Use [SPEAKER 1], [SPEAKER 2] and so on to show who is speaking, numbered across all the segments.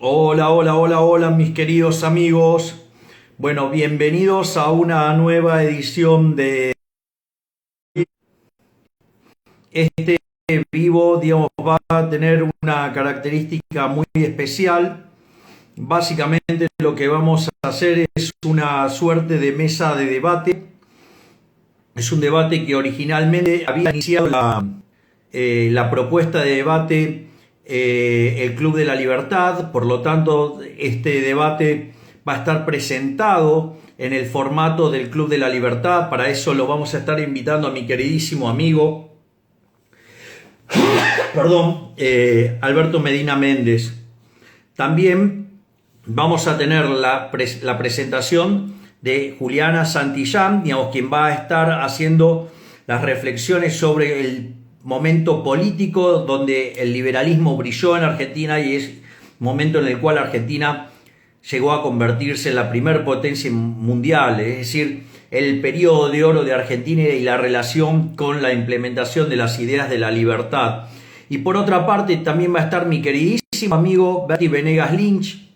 [SPEAKER 1] Hola, hola, hola, hola, mis queridos amigos. Bueno, bienvenidos a una nueva edición de este vivo. Digamos, va a tener una característica muy especial. Básicamente lo que vamos a hacer es una suerte de mesa de debate. Es un debate que originalmente había iniciado la propuesta de debate el Club de la Libertad. Por lo tanto, este debate va a estar presentado en el formato del Club de la Libertad. Para eso lo vamos a estar invitando a mi queridísimo amigo, Alberto Medina Méndez. También vamos a tener la presentación de Juliana Santillán, digamos, quien va a estar haciendo las reflexiones sobre el momento político donde el liberalismo brilló en Argentina y es momento en el cual Argentina llegó a convertirse en la primer potencia mundial, es decir, el periodo de oro de Argentina y la relación con la implementación de las ideas de la libertad. Y por otra parte también va a estar mi queridísimo amigo Bertie Venegas Lynch,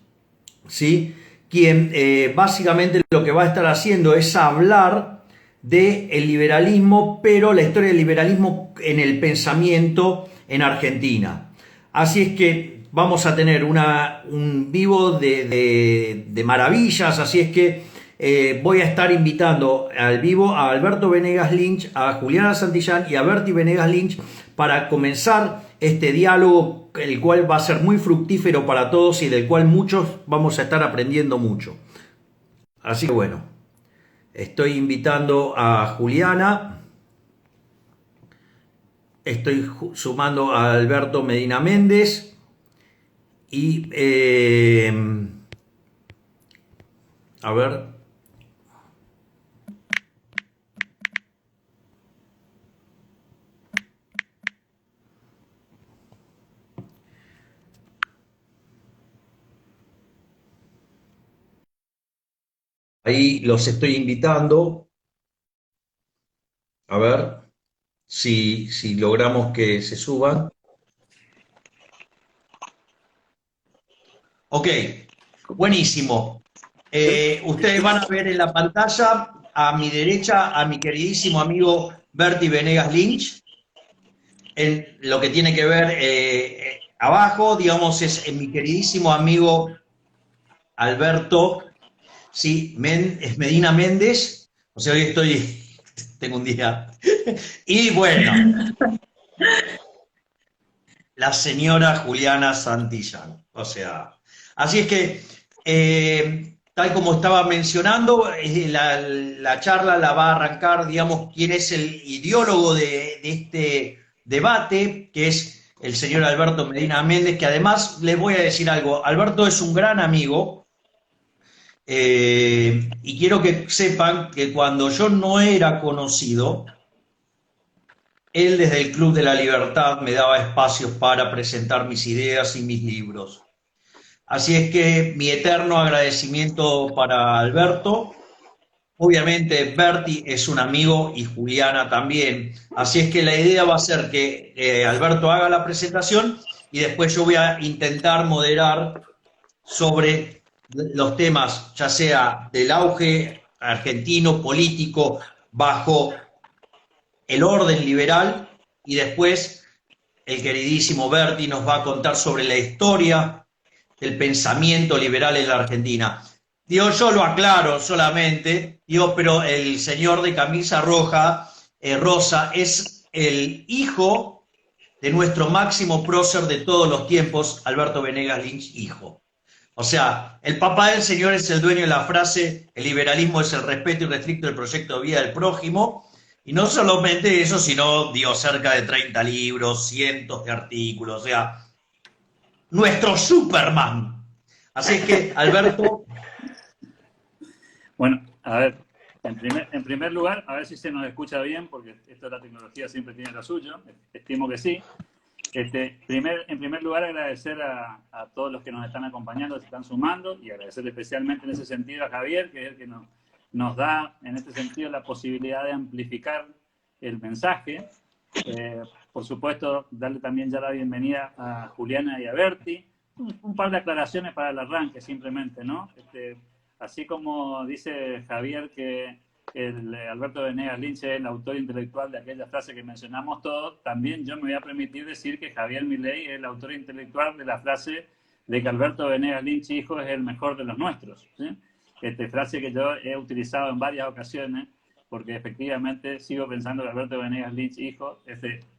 [SPEAKER 1] ¿sí? Quien básicamente lo que va a estar haciendo es hablar del liberalismo, pero la historia del liberalismo en el pensamiento en Argentina. Así es que vamos a tener un vivo de maravillas, así es que voy a estar invitando al vivo a Alberto Venegas Lynch, a Juliana Santillán y a Bertie Venegas Lynch para comenzar este diálogo, el cual va a ser muy fructífero para todos y del cual muchos vamos a estar aprendiendo mucho. Así que bueno, estoy invitando a Juliana, estoy sumando a Alberto Medina Méndez y a ver, ahí los estoy invitando, a ver si logramos que se suban. Ok, buenísimo. Ustedes van a ver en la pantalla a mi derecha a mi queridísimo amigo Bertie Venegas Lynch. En lo que tiene que ver abajo, digamos, es mi queridísimo amigo Alberto, sí, es Medina Méndez. O sea, hoy tengo un día. Y bueno, la señora Juliana Santillán. O sea, así es que, tal como estaba mencionando, la charla la va a arrancar, digamos, quién es el ideólogo de este debate, que es el señor Alberto Medina Méndez, que además les voy a decir algo, Alberto es un gran amigo, y quiero que sepan que cuando yo no era conocido, él desde el Club de la Libertad me daba espacios para presentar mis ideas y mis libros. Así es que mi eterno agradecimiento para Alberto. Obviamente Berti es un amigo y Juliana también. Así es que la idea va a ser que Alberto haga la presentación y después yo voy a intentar moderar sobre los temas, ya sea del auge argentino político bajo el orden liberal, y después el queridísimo Berti nos va a contar sobre la historia del pensamiento liberal en la Argentina. Digo, yo lo aclaro solamente, digo, pero el señor de camisa roja, rosa, es el hijo de nuestro máximo prócer de todos los tiempos, Alberto Venegas Lynch, hijo. O sea, el papá del señor es el dueño de la frase, el liberalismo es el respeto irrestricto del proyecto de vida del prójimo, y no solamente eso, sino dio cerca de 30 libros, cientos de artículos, o sea, nuestro Superman. Así es que, Alberto,
[SPEAKER 2] Bueno, a ver, en primer lugar, a ver si se nos escucha bien, porque esto de la tecnología siempre tiene lo suyo, estimo que sí. En primer lugar, agradecer a todos los que nos están acompañando, que se están sumando, y agradecer especialmente en ese sentido a Javier, que es el que nos da en este sentido la posibilidad de amplificar el mensaje. Por supuesto, darle también ya la bienvenida a Juliana y a Berti, un par de aclaraciones para el arranque, simplemente, ¿no? Así como dice Javier que Alberto Venegas Lynch es el autor intelectual de aquella frase que mencionamos todos, también yo me voy a permitir decir que Javier Milei es el autor intelectual de la frase de que Alberto Venegas Lynch hijo es el mejor de los nuestros, ¿sí? Frase que yo he utilizado en varias ocasiones, porque efectivamente sigo pensando que Alberto Venegas Lynch hijo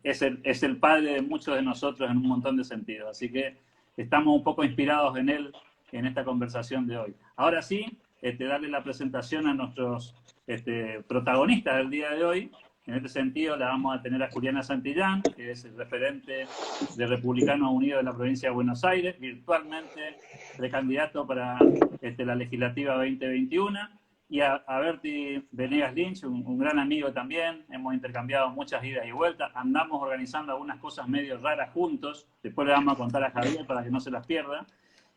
[SPEAKER 2] es el padre de muchos de nosotros en un montón de sentidos. Así que estamos un poco inspirados en él en esta conversación de hoy. Ahora sí, darle la presentación a nuestros protagonistas del día de hoy. En este sentido, la vamos a tener a Juliana Santillán, que es el referente de Republicanos Unidos de la provincia de Buenos Aires, virtualmente precandidato para la legislativa 2021, y a Berti Venegas Lynch, un gran amigo también. Hemos intercambiado muchas idas y vueltas, andamos organizando algunas cosas medio raras juntos, después le vamos a contar a Javier para que no se las pierda,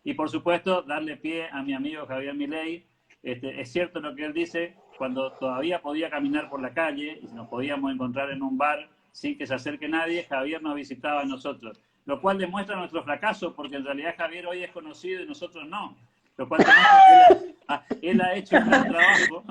[SPEAKER 2] y por supuesto darle pie a mi amigo Javier Milei. Es cierto lo que él dice, cuando todavía podía caminar por la calle y nos podíamos encontrar en un bar sin que se acerque nadie, Javier nos visitaba a nosotros, lo cual demuestra nuestro fracaso, porque en realidad Javier hoy es conocido y nosotros no, lo cual demuestra que él ha hecho un gran trabajo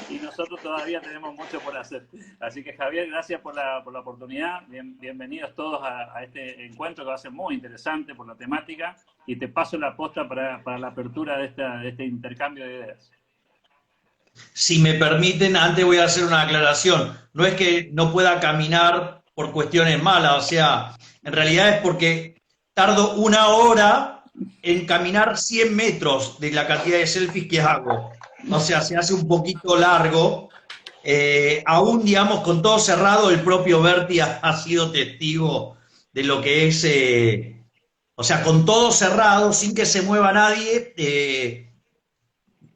[SPEAKER 2] y nosotros todavía tenemos mucho por hacer. Así que Javier, gracias por la oportunidad, bienvenidos todos a este encuentro que va a ser muy interesante por la temática, y te paso la posta para la apertura de este intercambio de ideas.
[SPEAKER 1] Si me permiten, antes voy a hacer una aclaración. No es que no pueda caminar por cuestiones malas, o sea, en realidad es porque tardo 1 hora en caminar 100 metros de la cantidad de selfies que hago. O sea, se hace un poquito largo. Aún, digamos, con todo cerrado, el propio Berti ha sido testigo de lo que es, o sea, con todo cerrado, sin que se mueva nadie,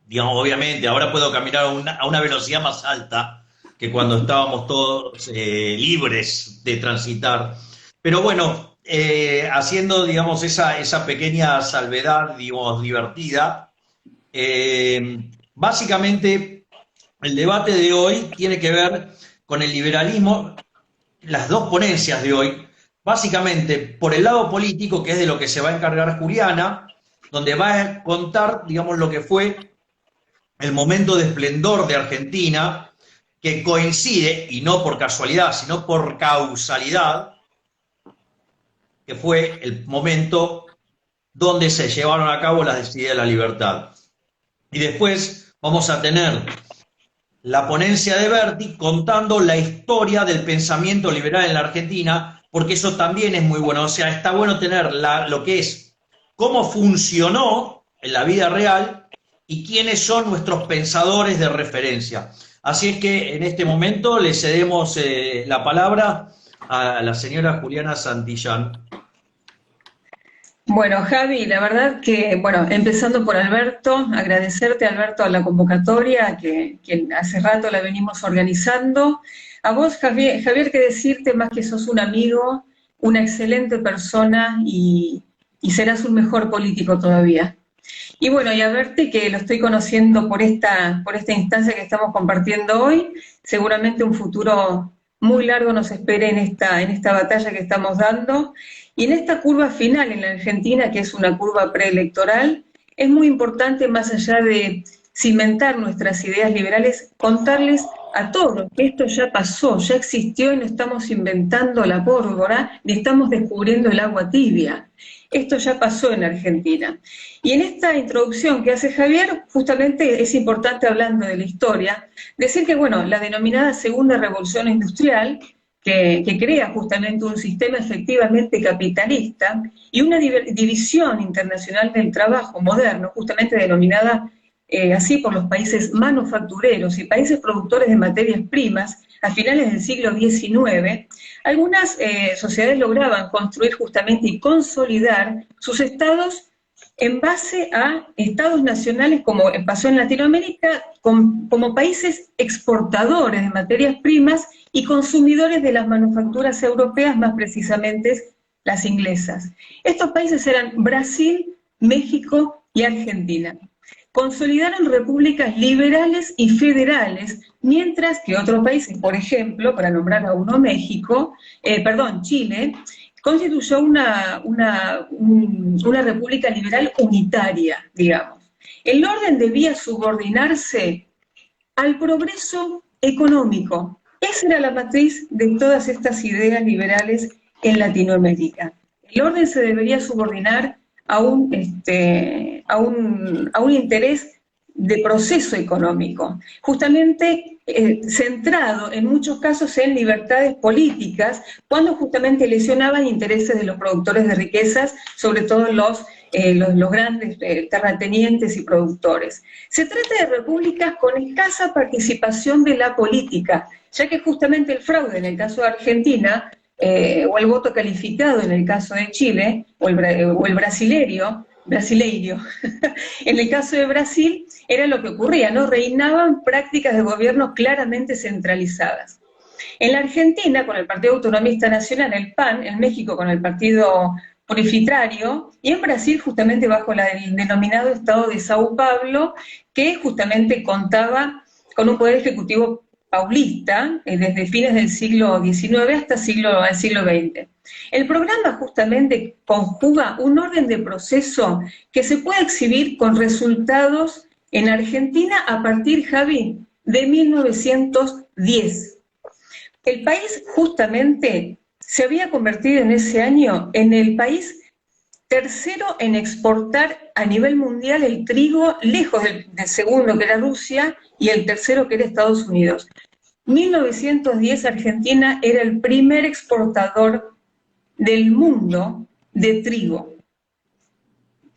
[SPEAKER 1] digamos, obviamente, ahora puedo caminar a una velocidad más alta que cuando estábamos todos libres de transitar. Pero bueno, haciendo, digamos, esa pequeña salvedad, digamos, divertida, básicamente el debate de hoy tiene que ver con el liberalismo, las dos ponencias de hoy, básicamente por el lado político, que es de lo que se va a encargar Juliana, donde va a contar, digamos, lo que fue el momento de esplendor de Argentina, que coincide, y no por casualidad, sino por causalidad, que fue el momento donde se llevaron a cabo las decisiones de la libertad. Y después vamos a tener la ponencia de Berti contando la historia del pensamiento liberal en la Argentina, porque eso también es muy bueno. O sea, está bueno tener lo que es cómo funcionó en la vida real y quiénes son nuestros pensadores de referencia. Así es que en este momento le cedemos la palabra a la señora Juliana Santillán.
[SPEAKER 3] Bueno, Javi, la verdad que, bueno, empezando por Alberto, agradecerte, Alberto, a la convocatoria que hace rato la venimos organizando. A vos, Javier, que decirte más que sos un amigo, una excelente persona y serás un mejor político todavía. Y bueno, y a Berti, que lo estoy conociendo por esta instancia que estamos compartiendo hoy, seguramente un futuro muy largo nos espera en esta batalla que estamos dando. Y en esta curva final en la Argentina, que es una curva preelectoral, es muy importante, más allá de cimentar nuestras ideas liberales, contarles a todos que esto ya pasó, ya existió y no estamos inventando la pólvora, ni estamos descubriendo el agua tibia. Esto ya pasó en Argentina. Y en esta introducción que hace Javier, justamente es importante, hablando de la historia, decir que, bueno, la denominada Segunda Revolución Industrial, que crea justamente un sistema efectivamente capitalista y una división internacional del trabajo moderno, justamente denominada así por los países manufactureros y países productores de materias primas, a finales del siglo XIX, algunas sociedades lograban construir justamente y consolidar sus estados en base a estados nacionales, como pasó en Latinoamérica, como países exportadores de materias primas y consumidores de las manufacturas europeas, más precisamente las inglesas. Estos países eran Brasil, México y Argentina. Consolidaron repúblicas liberales y federales, mientras que otros países, por ejemplo, para nombrar a uno Chile, constituyó una república liberal unitaria, digamos. El orden debía subordinarse al progreso económico. Esa era la matriz de todas estas ideas liberales en Latinoamérica. El orden se debería subordinar a un interés de proceso económico, justamente centrado en muchos casos en libertades políticas, cuando justamente lesionaban intereses de los productores de riquezas, sobre todo los grandes terratenientes y productores. Se trata de repúblicas con escasa participación de la política, ya que justamente el fraude en el caso de Argentina, o el voto calificado en el caso de Chile, o el brasileiro, en el caso de Brasil, era lo que ocurría, ¿no? Reinaban prácticas de gobierno claramente centralizadas. En la Argentina, con el Partido Autonomista Nacional, el PAN, en México con el Partido Pluritario, y en Brasil justamente bajo el denominado Estado de Sao Paulo, que justamente contaba con un poder ejecutivo paulista, desde fines del siglo XIX hasta el siglo XX. El programa justamente conjuga un orden de proceso que se puede exhibir con resultados en Argentina a partir, Javi, de 1910. El país justamente se había convertido en ese año en el país tercero en exportar a nivel mundial el trigo, lejos del segundo que era Rusia y el tercero que era Estados Unidos. 1910 Argentina era el primer exportador del mundo de trigo.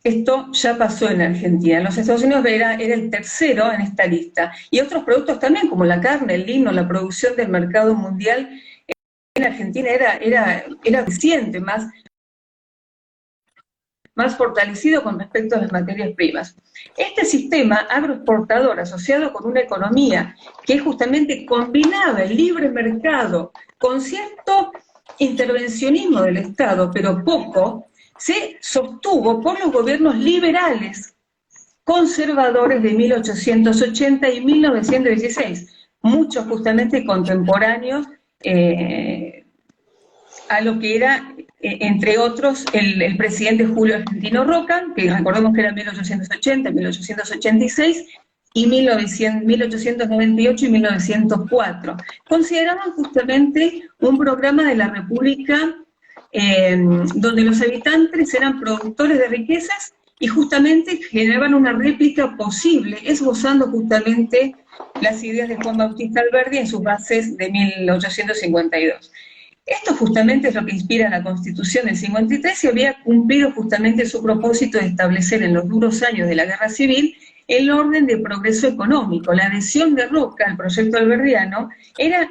[SPEAKER 3] Esto ya pasó en Argentina. Los Estados Unidos era el tercero en esta lista. Y otros productos también, como la carne, el lino, la producción del mercado mundial, en Argentina era eficiente, más fortalecido con respecto a las materias primas. Este sistema agroexportador asociado con una economía que justamente combinaba el libre mercado con cierto intervencionismo del Estado, pero poco, se sostuvo por los gobiernos liberales conservadores de 1880 y 1916, muchos justamente contemporáneos a lo que era, entre otros, el presidente Julio Argentino Roca, que recordemos que era 1880, 1886, y 1898 y 1904. Consideraban justamente un programa de la República donde los habitantes eran productores de riquezas y justamente generaban una réplica posible, esbozando justamente las ideas de Juan Bautista Alberdi en sus bases de 1852. Esto justamente es lo que inspira la Constitución del 53 y había cumplido justamente su propósito de establecer en los duros años de la Guerra Civil el orden de progreso económico. La adhesión de Roca al proyecto alberdiano era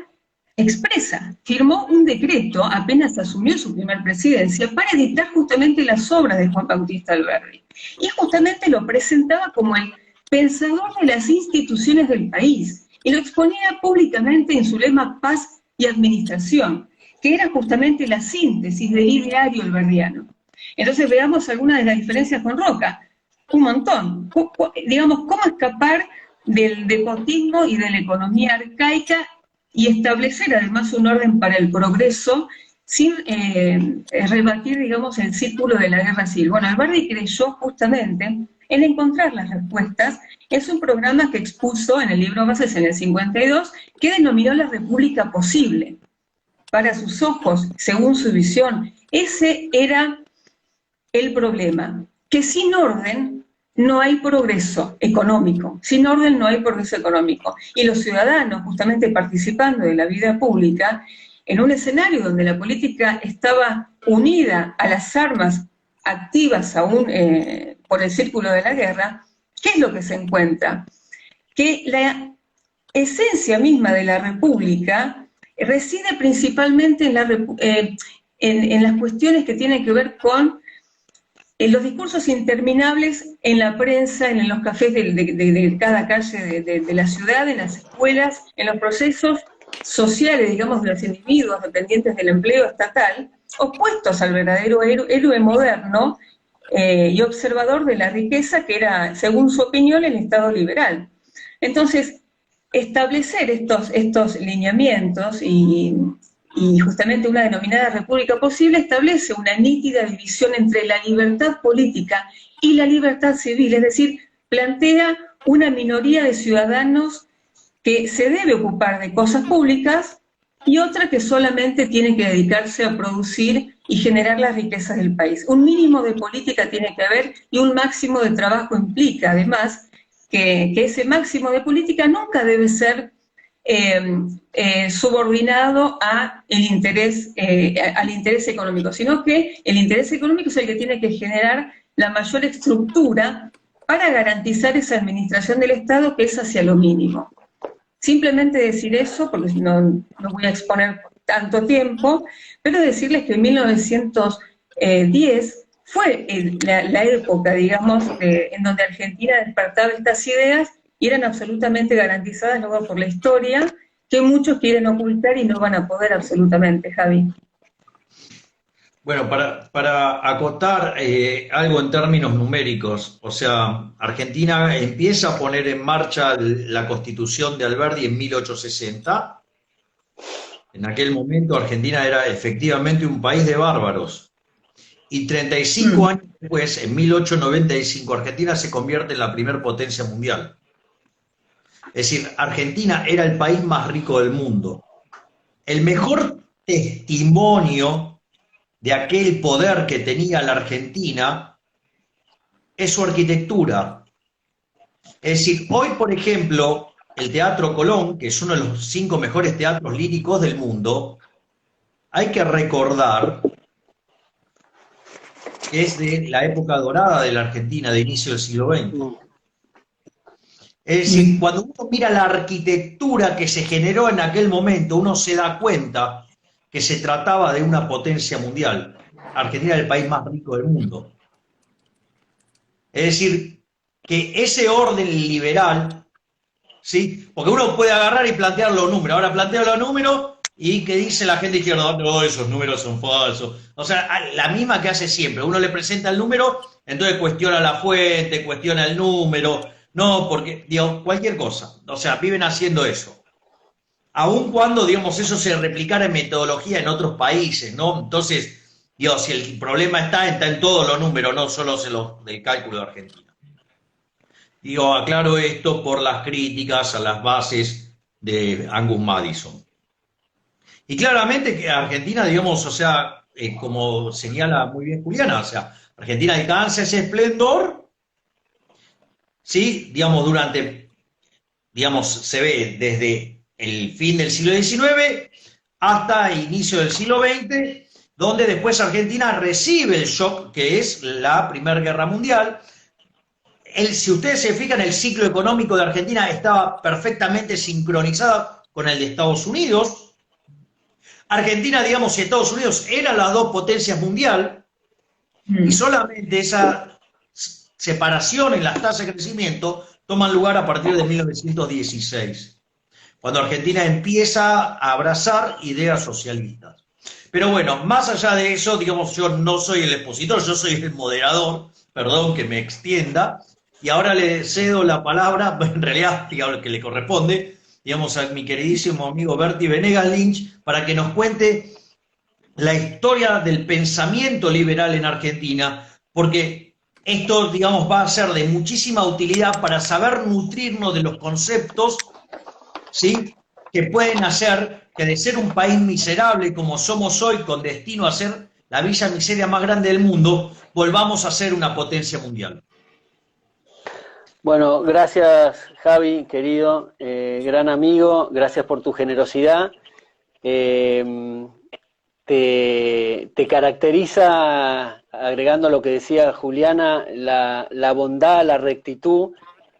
[SPEAKER 3] expresa. Firmó un decreto, apenas asumió su primer presidencia, para editar justamente las obras de Juan Bautista Alberdi. Y justamente lo presentaba como el pensador de las instituciones del país, y lo exponía públicamente en su lema Paz y Administración, que era justamente la síntesis del ideario alberdiano. Entonces veamos algunas de las diferencias con Roca. Un montón. Digamos, cómo escapar del despotismo y de la economía arcaica y establecer además un orden para el progreso sin rebatir, digamos, el círculo de la guerra civil. Bueno, Alberdi creyó justamente en encontrar las respuestas. Es un programa que expuso en el libro Bases en el 52, que denominó la República Posible. Para sus ojos, según su visión, ese era el problema, que sin orden no hay progreso económico, sin orden no hay progreso económico. Y los ciudadanos, justamente participando de la vida pública, en un escenario donde la política estaba unida a las armas activas aún por el círculo de la guerra, ¿qué es lo que se encuentra? Que la esencia misma de la república reside principalmente en las cuestiones que tienen que ver con los discursos interminables en la prensa, en los cafés de cada calle de la ciudad, en las escuelas, en los procesos sociales, digamos, de los individuos dependientes del empleo estatal, opuestos al verdadero héroe moderno y observador de la riqueza que era, según su opinión, el Estado liberal. Entonces, establecer estos lineamientos y y justamente una denominada república posible, establece una nítida división entre la libertad política y la libertad civil, es decir, plantea una minoría de ciudadanos que se debe ocupar de cosas públicas y otra que solamente tiene que dedicarse a producir y generar las riquezas del país. Un mínimo de política tiene que haber y un máximo de trabajo implica, además, que ese máximo de política nunca debe ser subordinado al interés económico, sino que el interés económico es el que tiene que generar la mayor estructura para garantizar esa administración del Estado que es hacia lo mínimo. Simplemente decir eso, porque no voy a exponer tanto tiempo, pero decirles que en 1910 fue la época, digamos, en donde Argentina despertaba estas ideas y eran absolutamente garantizadas luego por la historia, que muchos quieren ocultar y no van a poder absolutamente, Javi.
[SPEAKER 1] Bueno, para acotar algo en términos numéricos, o sea, Argentina empieza a poner en marcha la Constitución de Alberdi en 1860. En aquel momento Argentina era efectivamente un país de bárbaros. Y 35 años después, en 1895, Argentina se convierte en la primer potencia mundial. Es decir, Argentina era el país más rico del mundo. El mejor testimonio de aquel poder que tenía la Argentina es su arquitectura. Es decir, hoy, por ejemplo, el Teatro Colón, que es uno de los 5 mejores teatros líricos del mundo, hay que recordar que es de la época dorada de la Argentina, de inicio del siglo XX. Es decir, cuando uno mira la arquitectura que se generó en aquel momento, uno se da cuenta que se trataba de una potencia mundial. Argentina era el país más rico del mundo. Es decir, que ese orden liberal, ¿sí? Porque uno puede agarrar y plantear los números. Ahora planteo los números y que dice la gente izquierda, no, esos números son falsos. O sea, la misma que hace siempre. Uno le presenta el número, entonces cuestiona la fuente, cuestiona el número. No, porque, digo, cualquier cosa. O sea, viven haciendo eso. Aun cuando, digamos, eso se replicara en metodología en otros países, ¿no? Entonces, digo, si el problema está en todos los números, no solo en los del cálculo de Argentina. Digo, aclaro esto por las críticas a las bases de Angus Madison. Y claramente que Argentina, digamos, o sea, como señala muy bien Juliana, o sea, Argentina alcanza ese esplendor, ¿sí? Digamos, digamos, se ve desde el fin del siglo XIX hasta el inicio del siglo XX, donde después Argentina recibe el shock que es la Primera Guerra Mundial. Si ustedes se fijan, el ciclo económico de Argentina estaba perfectamente sincronizado con el de Estados Unidos. Argentina, digamos, y Estados Unidos eran las dos potencias mundiales, y solamente esa separación en las tasas de crecimiento toman lugar a partir de 1916. Cuando Argentina empieza a abrazar ideas socialistas. Pero bueno, más allá de eso, digamos, yo no soy el expositor, yo soy el moderador, perdón que me extienda, y ahora le cedo la palabra, en realidad, digamos, que le corresponde, digamos, a mi queridísimo amigo Bertie Venegas Lynch, para que nos cuente la historia del pensamiento liberal en Argentina, porque esto, digamos, va a ser de muchísima utilidad para saber nutrirnos de los conceptos, ¿sí?, que pueden hacer que de ser un país miserable como somos hoy, con destino a ser la villa miseria más grande del mundo, volvamos a ser una potencia mundial.
[SPEAKER 4] Bueno, gracias Javi, querido, gran amigo, gracias por tu generosidad. Te caracteriza, agregando lo que decía Juliana, la bondad, la rectitud,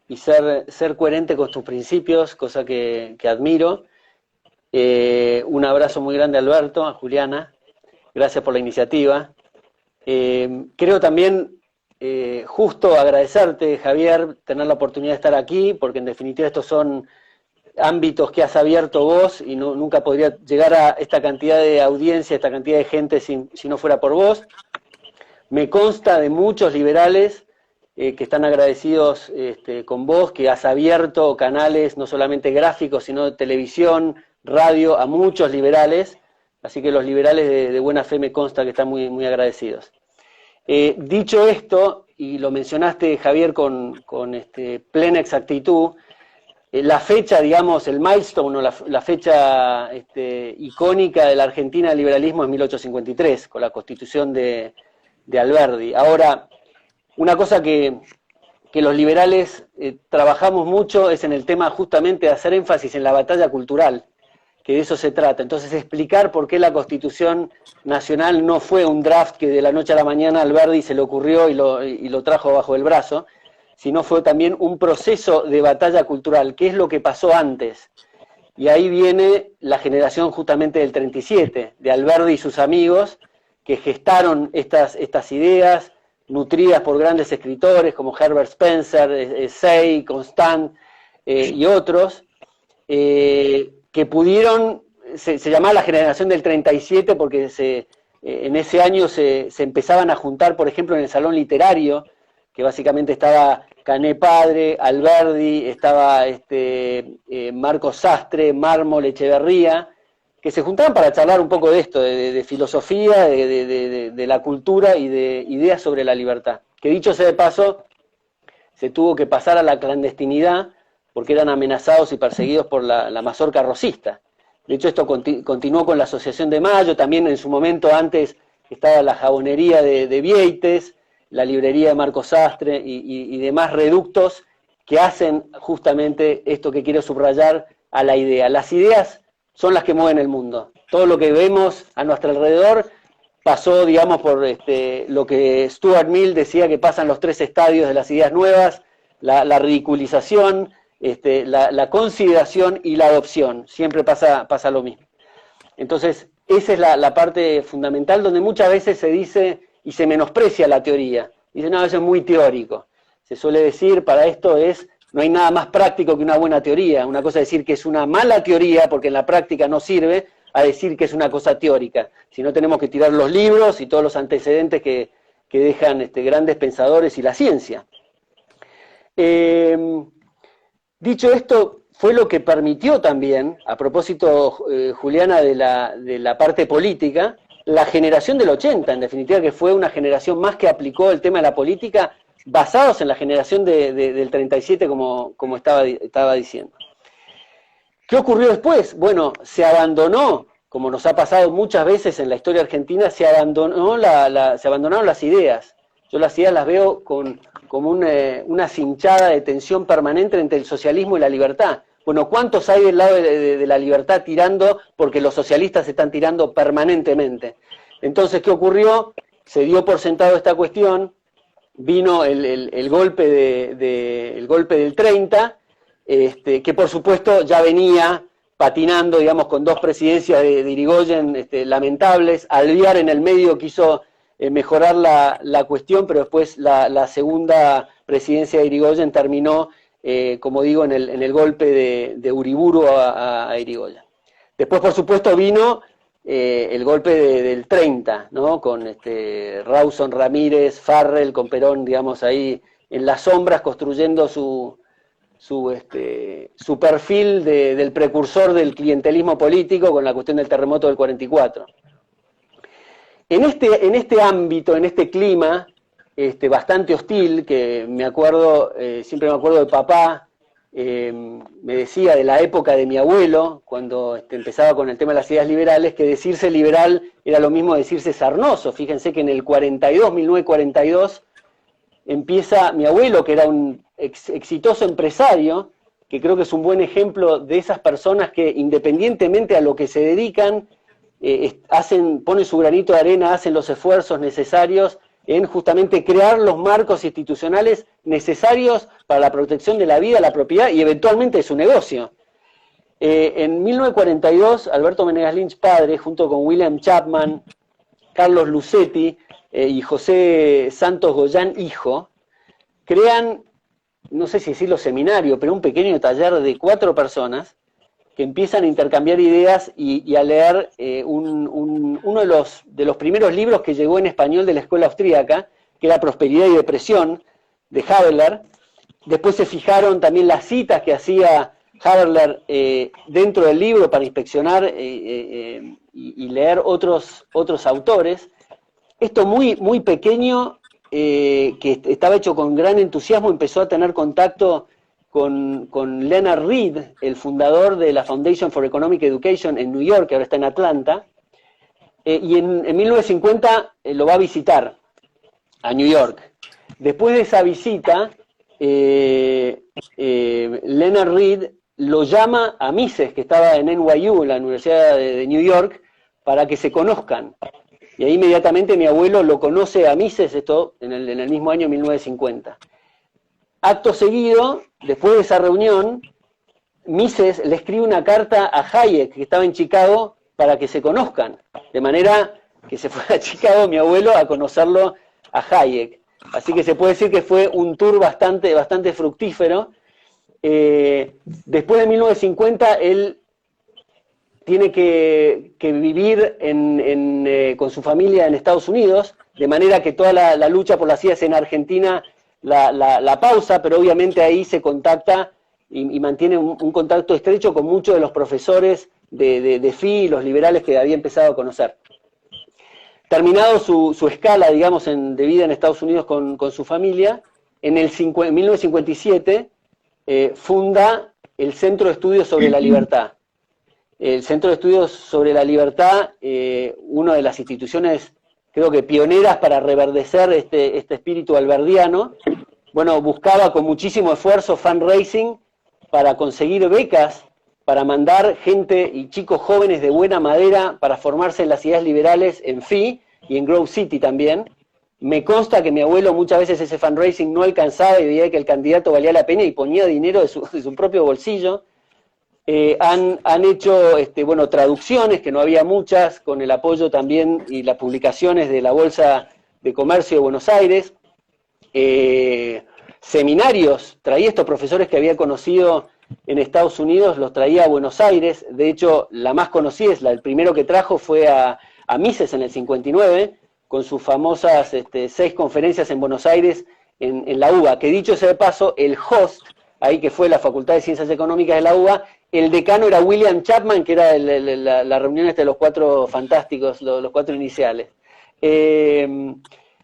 [SPEAKER 4] y ser coherente con tus principios, cosa que admiro. Un abrazo muy grande a Alberto, a Juliana, gracias por la iniciativa. Creo también justo agradecerte, Javier, tener la oportunidad de estar aquí, porque en definitiva estos son ámbitos que has abierto vos y nunca podría llegar a esta cantidad de audiencia, esta cantidad de gente si no fuera por vos. Me consta de muchos liberales que están agradecidos con vos, que has abierto canales no solamente gráficos, sino de televisión, radio, a muchos liberales, Así que los liberales de buena fe me consta que están muy, muy agradecidos. Dicho esto, y lo mencionaste, Javier, con plena exactitud, la fecha, digamos, el milestone, o la fecha icónica de la Argentina del liberalismo es 1853, con la Constitución de Alberdi. Ahora, una cosa que los liberales trabajamos mucho es en el tema justamente de hacer énfasis en la batalla cultural, que de eso se trata. Entonces, explicar por qué la Constitución Nacional no fue un draft que de la noche a la mañana Alberdi se le ocurrió y lo trajo bajo el brazo, sino fue también un proceso de batalla cultural. ¿Qué es lo que pasó antes? Y ahí viene la generación justamente del 37, de Alberdi y sus amigos, que gestaron estas ideas, nutridas por grandes escritores como Herbert Spencer, Say, Constant y otros, que pudieron, se llamaba la generación del 37 porque en ese año se empezaban a juntar, por ejemplo, en el salón literario, que básicamente estaba Cané padre, Alberdi, estaba Marcos Sastre, Mármol, Echeverría, que se juntaban para charlar un poco de esto, de filosofía, de la cultura y de ideas sobre la libertad. Que dicho sea de paso, se tuvo que pasar a la clandestinidad porque eran amenazados y perseguidos por la mazorca rosista. De hecho, esto continuó con la Asociación de Mayo, también en su momento antes estaba la jabonería de Vieites, la librería de Marcos Sastre y demás reductos que hacen justamente esto que quiero subrayar a la idea. Las ideas son las que mueven el mundo. Todo lo que vemos a nuestro alrededor pasó, digamos, por lo que Stuart Mill decía que pasan los 3 estadios de las ideas nuevas, la ridiculización, la consideración y la adopción. Siempre pasa lo mismo. Entonces, esa es la parte fundamental donde muchas veces se dice y se menosprecia la teoría. Dice, no, eso es muy teórico. Se suele decir, para esto no hay nada más práctico que una buena teoría. Una cosa es decir que es una mala teoría porque en la práctica no sirve, a decir que es una cosa teórica. Si no, tenemos que tirar los libros y todos los antecedentes que dejan grandes pensadores y la ciencia. Dicho esto, fue lo que permitió también, a propósito, Juliana, de la parte política, la generación del 80, en definitiva, que fue una generación más que aplicó el tema de la política, basados en la generación del 37, como estaba diciendo. ¿Qué ocurrió después? Bueno, se abandonó, como nos ha pasado muchas veces en la historia argentina, se abandonaron las ideas. Yo las ideas las veo como una cinchada de tensión permanente entre el socialismo y la libertad. Bueno, ¿cuántos hay del lado de la libertad tirando porque los socialistas están tirando permanentemente? Entonces, ¿qué ocurrió? Se dio por sentado esta cuestión, vino el golpe del 30, que por supuesto ya venía patinando, digamos, con 2 presidencias de Irigoyen lamentables. Alvear en el medio quiso mejorar la cuestión, pero después la segunda presidencia de Irigoyen terminó, como digo, en el golpe de Uriburu a Irigoyen. Después, por supuesto, vino el golpe del 30, ¿no? Con Rawson, Ramírez, Farrell, con Perón, digamos, ahí en las sombras construyendo su perfil del precursor del clientelismo político con la cuestión del terremoto del 44. En este ámbito, en este clima bastante hostil, que me acuerdo, siempre me acuerdo de papá, me decía de la época de mi abuelo, cuando empezaba con el tema de las ideas liberales, que decirse liberal era lo mismo decirse sarnoso. Fíjense que en el 1942, empieza mi abuelo, que era un exitoso empresario, que creo que es un buen ejemplo de esas personas que independientemente a lo que se dedican, ponen su granito de arena, hacen los esfuerzos necesarios en justamente crear los marcos institucionales necesarios para la protección de la vida, la propiedad y eventualmente de su negocio. En 1942, Alberto Menegas Lynch padre, junto con William Chapman, Carlos Lucetti y José Santos Goyán hijo, crean, no sé si decirlo seminario, pero un pequeño taller de 4 personas que empiezan a intercambiar ideas y a leer uno de los primeros libros que llegó en español de la escuela austríaca, que era Prosperidad y Depresión, de Haveler. Después se fijaron también las citas que hacía Haberler dentro del libro para inspeccionar y leer otros autores. Esto muy pequeño, que estaba hecho con gran entusiasmo, empezó a tener contacto con Leonard Read, el fundador de la Foundation for Economic Education en New York, que ahora está en Atlanta, y en 1950 lo va a visitar a New York. Después de esa visita, Leonard Read lo llama a Mises, que estaba en NYU, en la Universidad de New York, para que se conozcan. Y ahí inmediatamente mi abuelo lo conoce a Mises, esto en el mismo año 1950. Acto seguido, después de esa reunión, Mises le escribe una carta a Hayek, que estaba en Chicago, para que se conozcan. De manera que se fue a Chicago mi abuelo a conocerlo a Hayek. Así que se puede decir que fue un tour bastante fructífero. Después de 1950, él tiene que vivir con su familia en Estados Unidos, de manera que toda la lucha por las ideas en Argentina la pausa, pero obviamente ahí se contacta y mantiene un contacto estrecho con muchos de los profesores de FI y los liberales que había empezado a conocer. Terminado su escala, digamos, de vida en Estados Unidos con su familia, en 1957 funda el Centro de Estudios sobre la Libertad. El Centro de Estudios sobre la Libertad, una de las instituciones, creo que pioneras para reverdecer este espíritu alberdiano, bueno, buscaba con muchísimo esfuerzo fundraising para conseguir becas, para mandar gente y chicos jóvenes de buena madera para formarse en las ideas liberales en FI y en Grove City también. Me consta que mi abuelo muchas veces ese fundraising no alcanzaba y veía que el candidato valía la pena y ponía dinero de su propio bolsillo. Han hecho bueno, traducciones, que no había muchas, con el apoyo también y las publicaciones de la Bolsa de Comercio de Buenos Aires. Seminarios, traía estos profesores que había conocido en Estados Unidos, los traía a Buenos Aires. De hecho, la más conocida, el primero que trajo fue a Mises en el 59, con sus famosas 6 conferencias en Buenos Aires en la UBA, que dicho sea de paso, el host, ahí que fue la Facultad de Ciencias Económicas de la UBA, el decano era William Chapman, que era la reunión de los 4 fantásticos, los 4 iniciales.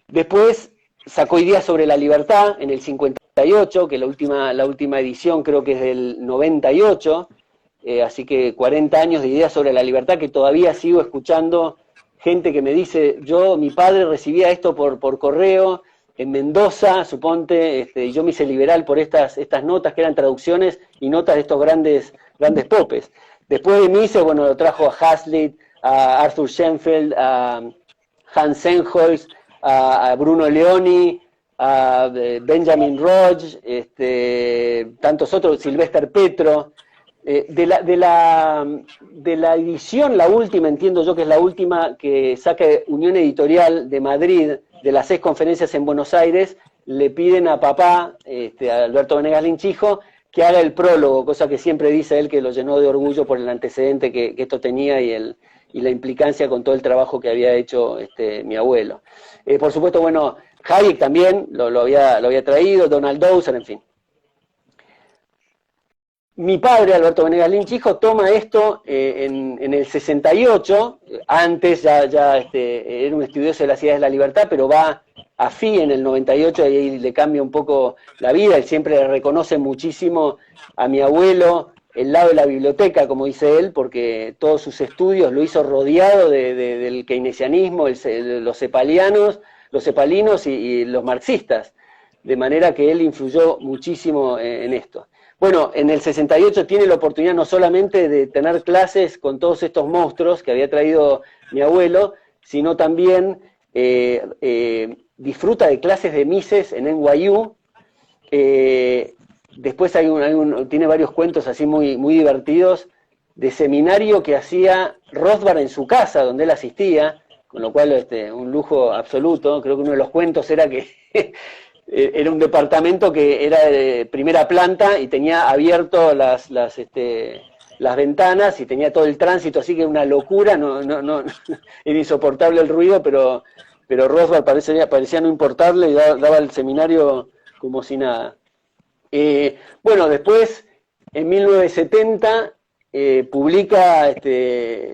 [SPEAKER 4] Después sacó Ideas sobre la Libertad en el 58, que la última edición creo que es del 98, así que 40 años de Ideas sobre la Libertad, que todavía sigo escuchando gente que me dice, mi padre recibía esto por correo en Mendoza, suponte, y yo me hice liberal por estas notas que eran traducciones y notas de estos grandes popes. Después de Mises, bueno, lo trajo a Hazlitt, a Arthur Schoenfeld, a Hans Sennholz, a Bruno Leoni, a Benjamin Roche, tantos otros, Sylvester Petro. De la edición, la última, entiendo yo que es la última que saca Unión Editorial de Madrid, de las 6 conferencias en Buenos Aires, le piden a papá, a Alberto Venegas Linchijo, que haga el prólogo, cosa que siempre dice él que lo llenó de orgullo por el antecedente que esto tenía y la implicancia con todo el trabajo que había hecho mi abuelo. Por supuesto, bueno, Hayek también lo había traído, Donald Dowser, en fin. Mi padre, Alberto Venegas Linchijo, toma esto en el 68, antes ya era un estudioso de las ideas de la libertad, pero va a FI en el 98 y ahí le cambia un poco la vida. Él siempre le reconoce muchísimo a mi abuelo el lado de la biblioteca, como dice él, porque todos sus estudios lo hizo rodeado del keynesianismo, los cepalinos y los marxistas, de manera que él influyó muchísimo en esto. Bueno, en el 68 tiene la oportunidad no solamente de tener clases con todos estos monstruos que había traído mi abuelo, sino también disfruta de clases de Mises en NYU. Después tiene varios cuentos así muy divertidos de seminario que hacía Rothbard en su casa, donde él asistía, con lo cual un lujo absoluto. Creo que uno de los cuentos era que era un departamento que era de primera planta y tenía abierto las ventanas y tenía todo el tránsito, así que una locura, no era insoportable el ruido, pero Rothbard parecía no importarle y daba el seminario como si nada. Bueno, después en 1970 publica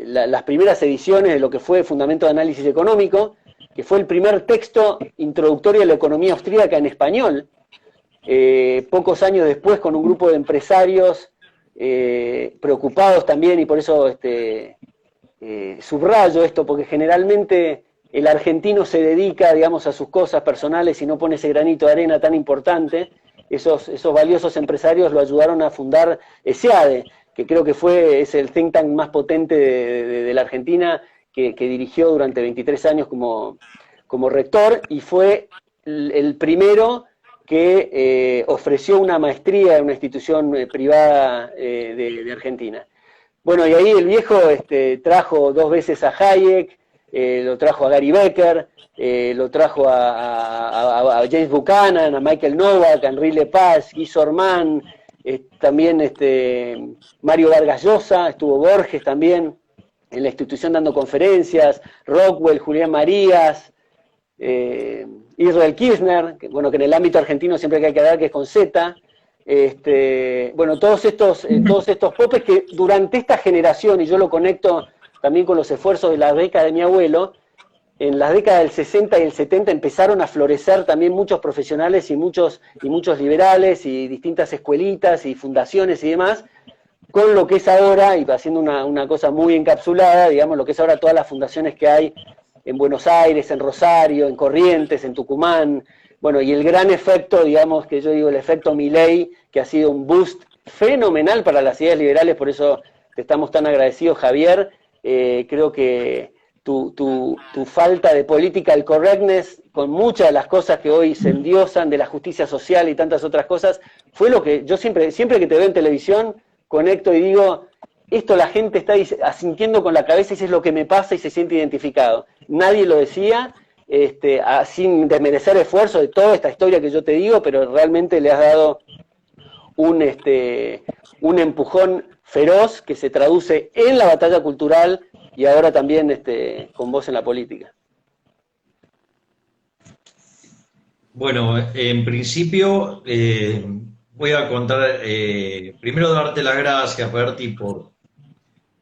[SPEAKER 4] las primeras ediciones de lo que fue Fundamento de Análisis Económico, que fue el primer texto introductorio a la economía austríaca en español. Pocos años después, con un grupo de empresarios preocupados también, y por eso subrayo esto, porque generalmente el argentino se dedica, digamos, a sus cosas personales y no pone ese granito de arena tan importante. Esos valiosos empresarios lo ayudaron a fundar ESEADE, que creo que es el think tank más potente de la Argentina, que dirigió durante 23 años como rector, y fue el primero que ofreció una maestría en una institución privada de Argentina. Bueno, y ahí el viejo trajo 2 veces a Hayek, lo trajo a Gary Becker, lo trajo a James Buchanan, a Michael Novak, a Henri Lepage, Guy Sorman, también Mario Vargas Llosa, estuvo Borges también en la institución dando conferencias, Rockwell, Julián Marías, Israel Kirchner, que en el ámbito argentino siempre hay que dar que es con Z. Bueno, todos estos popes que durante esta generación, y yo lo conecto también con los esfuerzos de la década de mi abuelo, en las décadas del 60 y el 70 empezaron a florecer también muchos profesionales y muchos liberales y distintas escuelitas y fundaciones y demás, con lo que es ahora, y haciendo una cosa muy encapsulada, digamos, lo que es ahora todas las fundaciones que hay en Buenos Aires, en Rosario, en Corrientes, en Tucumán, bueno, y el gran efecto, digamos, que yo digo, el efecto Milei, que ha sido un boost fenomenal para las ideas liberales, por eso te estamos tan agradecidos, Javier. Creo que tu falta de political correctness, con muchas de las cosas que hoy se endiosan de la justicia social y tantas otras cosas, fue lo que yo siempre que te veo en televisión, conecto y digo, esto la gente está asintiendo con la cabeza y eso es lo que me pasa y se siente identificado. Nadie lo decía, sin desmerecer esfuerzo de toda esta historia que yo te digo, pero realmente le has dado un empujón feroz que se traduce en la batalla cultural y ahora también con vos en la política.
[SPEAKER 1] Bueno, en principio voy a contar, primero darte las gracias, Berti,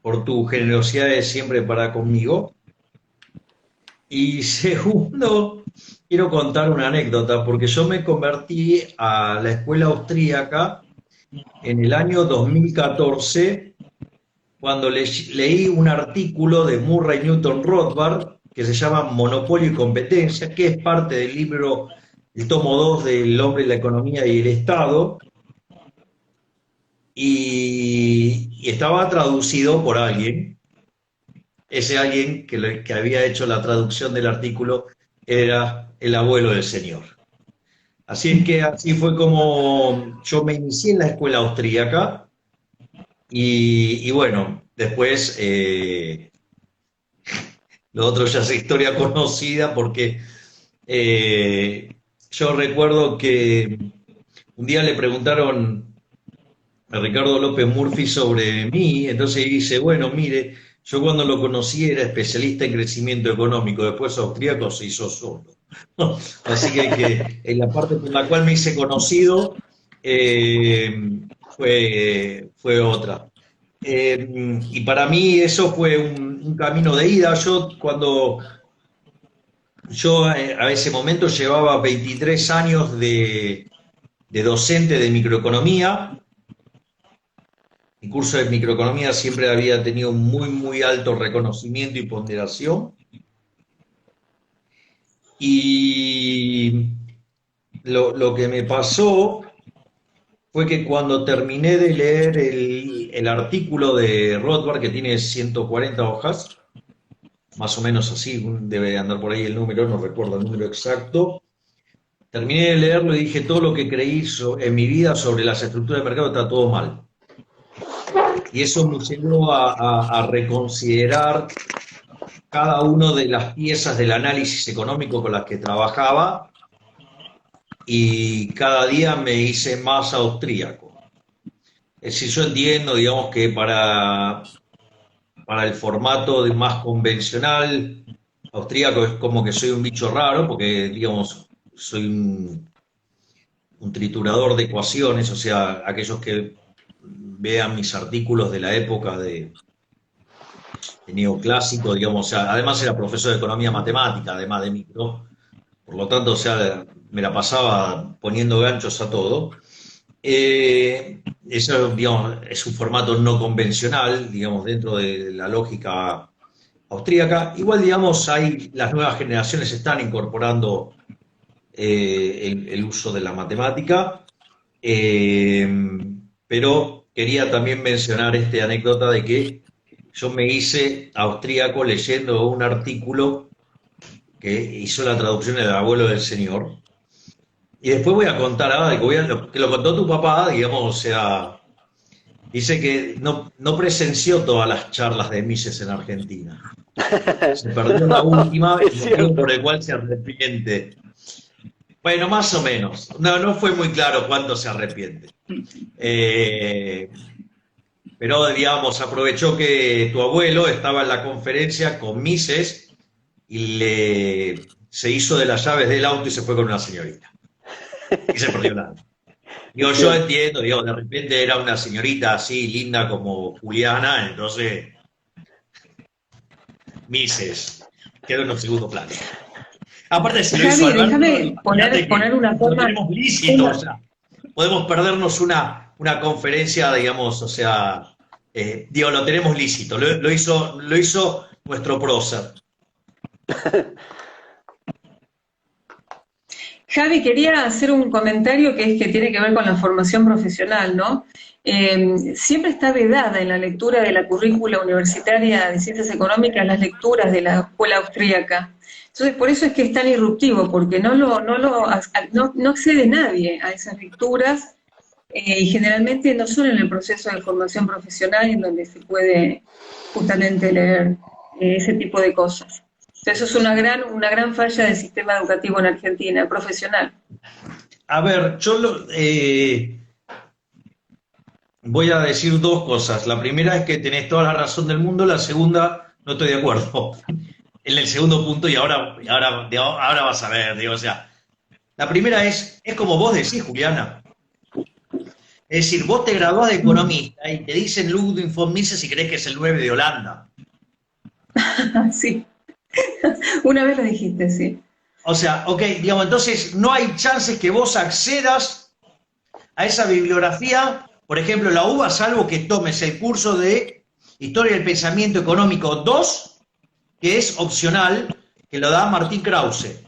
[SPEAKER 1] por tu generosidad de siempre para conmigo. Y segundo, quiero contar una anécdota, porque yo me convertí a la escuela austríaca en el año 2014, cuando leí un artículo de Murray Newton Rothbard, que se llama Monopolio y Competencia, que es parte del libro, el tomo 2 del Hombre, la Economía y el Estado, y estaba traducido por alguien. Ese alguien que había hecho la traducción del artículo era el abuelo del señor. Así es que así fue como yo me inicié en la escuela austríaca y bueno, después lo otro ya es historia conocida porque yo recuerdo que un día le preguntaron a Ricardo López Murphy sobre mí, entonces dice, bueno, mire, yo cuando lo conocí era especialista en crecimiento económico, después austríaco se hizo solo. Así que en la parte por la cual me hice conocido fue otra. Y para mí eso fue un camino de ida. Yo a ese momento llevaba 23 años de docente de microeconomía. Mi curso de microeconomía siempre había tenido muy, muy alto reconocimiento y ponderación. Y lo que me pasó fue que cuando terminé de leer el artículo de Rothbard, que tiene 140 hojas, más o menos así, debe andar por ahí el número, no recuerdo el número exacto, terminé de leerlo y dije, todo lo que creí en mi vida sobre las estructuras de mercado está todo mal. Y eso me llevó a reconsiderar cada una de las piezas del análisis económico con las que trabajaba y cada día me hice más austríaco. Es decir, yo entiendo, digamos, que para el formato más convencional, austríaco es como que soy un bicho raro, porque, digamos, soy un triturador de ecuaciones, o sea, aquellos que vean mis artículos de la época de neoclásico, digamos, o sea, además era profesor de economía matemática, además de micro, por lo tanto, o sea, me la pasaba poniendo ganchos a todo. Eso, digamos, es un formato no convencional, digamos, dentro de la lógica austríaca. Igual, digamos, las nuevas generaciones están incorporando el uso de la matemática, pero quería también mencionar esta anécdota de que yo me hice austríaco leyendo un artículo que hizo la traducción del abuelo del señor. Y después voy a contar algo, que lo contó tu papá, digamos, o sea, dice que no presenció todas las charlas de Mises en Argentina. Se perdió la última,
[SPEAKER 4] es
[SPEAKER 1] motivo
[SPEAKER 4] cierto.
[SPEAKER 1] por el cual se arrepiente. Bueno, más o menos. No fue muy claro cuánto se arrepiente. Pero, digamos, aprovechó que tu abuelo estaba en la conferencia con Mises y se hizo de las llaves del auto y se fue con una señorita. Y se perdió nada. Digo, yo entiendo, digo, de repente era una señorita así linda como Juliana, entonces Mises quedó en un segundo plano. Aparte, si lo hizo
[SPEAKER 3] Javi,
[SPEAKER 1] Alberto,
[SPEAKER 3] déjame poner una
[SPEAKER 1] lo
[SPEAKER 3] forma.
[SPEAKER 1] tenemos lícito, o sea, podemos perdernos una conferencia, digamos, o sea, digo, lo tenemos lícito, lo hizo nuestro prócer.
[SPEAKER 3] Javi, quería hacer un comentario que tiene que ver con la formación profesional, ¿no? Siempre está vedada en la lectura de la currícula universitaria de Ciencias Económicas las lecturas de la escuela austríaca. Entonces, por eso es que es tan irruptivo, porque no accede nadie a esas lecturas y generalmente no son en el proceso de formación profesional en donde se puede justamente leer ese tipo de cosas. Eso es una gran falla del sistema educativo en Argentina, profesional.
[SPEAKER 1] A ver, voy a decir dos cosas. La primera es que tenés toda la razón del mundo, la segunda no estoy de acuerdo. En el segundo punto, y ahora vas a ver, digo, o sea, la primera es como vos decís, Juliana. Es decir, vos te graduás de economista y te dicen Ludwig von Mises y crees que es el 9 de Holanda.
[SPEAKER 3] Sí. Una vez lo dijiste, sí.
[SPEAKER 1] O sea, ok, digamos, entonces no hay chances que vos accedas a esa bibliografía, por ejemplo, la UBA, salvo que tomes el curso de Historia del Pensamiento Económico 2, que es opcional, que lo da Martín Krause.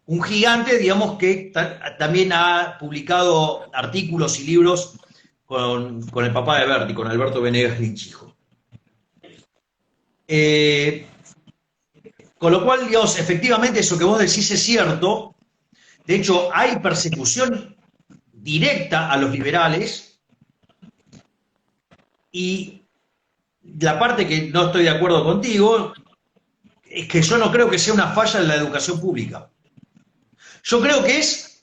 [SPEAKER 1] Un gigante, digamos, que también ha publicado artículos y libros con el papá de Berti, con Alberto Venegas Linchijo. Con lo cual, Dios, efectivamente eso que vos decís es cierto. De hecho, hay persecución directa a los liberales y la parte que no estoy de acuerdo contigo es que yo no creo que sea una falla en la educación pública. Yo creo que es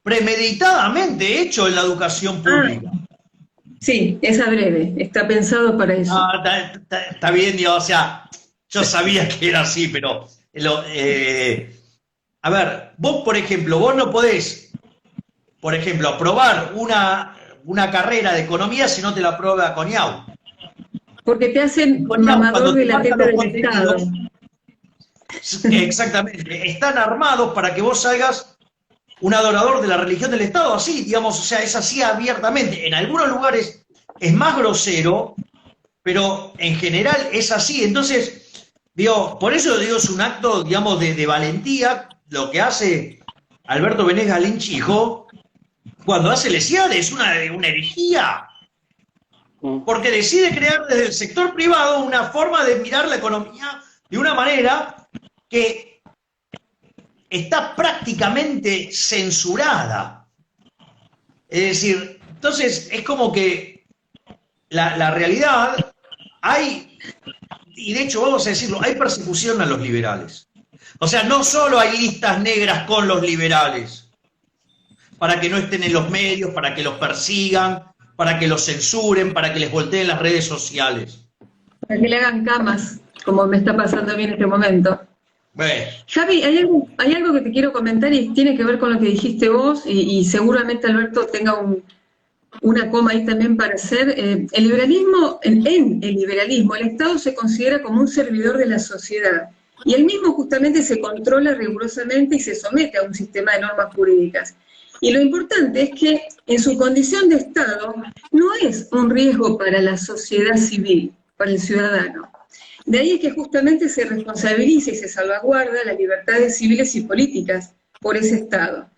[SPEAKER 1] premeditadamente hecho en la educación pública.
[SPEAKER 3] Sí, es breve, está pensado para eso.
[SPEAKER 1] No, está bien, Dios, o sea, yo sabía que era así, pero a ver, vos, por ejemplo, vos no podés, por ejemplo, aprobar una carrera de economía si no te la aprueba CONIAU.
[SPEAKER 3] Porque te hacen
[SPEAKER 1] CONIAU,
[SPEAKER 3] mamador de la teta del Estado.
[SPEAKER 1] Exactamente, están armados para que vos salgas un adorador de la religión del Estado, así, digamos, o sea, es así abiertamente. En algunos lugares es más grosero, pero en general es así. Entonces, digo, por eso digo, es un acto, digamos, de valentía lo que hace Alberto Venegas Linchijo cuando hace Lesiade, es una herejía. Porque decide crear desde el sector privado una forma de mirar la economía de una manera que está prácticamente censurada. Es decir, entonces es como que la realidad hay, y de hecho vamos a decirlo, hay persecución a los liberales. O sea, no solo hay listas negras con los liberales, para que no estén en los medios, para que los persigan, para que los censuren, para que les volteen las redes sociales.
[SPEAKER 3] Para que le hagan camas, como me está pasando a mí en este momento.
[SPEAKER 1] Bueno.
[SPEAKER 3] Javi, hay algo que te quiero comentar y tiene que ver con lo que dijiste vos y seguramente Alberto tenga una coma ahí también para hacer, el liberalismo, en el liberalismo, el Estado se considera como un servidor de la sociedad, y él mismo justamente se controla rigurosamente y se somete a un sistema de normas jurídicas. Y lo importante es que en su condición de Estado no es un riesgo para la sociedad civil, para el ciudadano. De ahí es que justamente se responsabiliza y se salvaguarda las libertades civiles y políticas por ese Estado,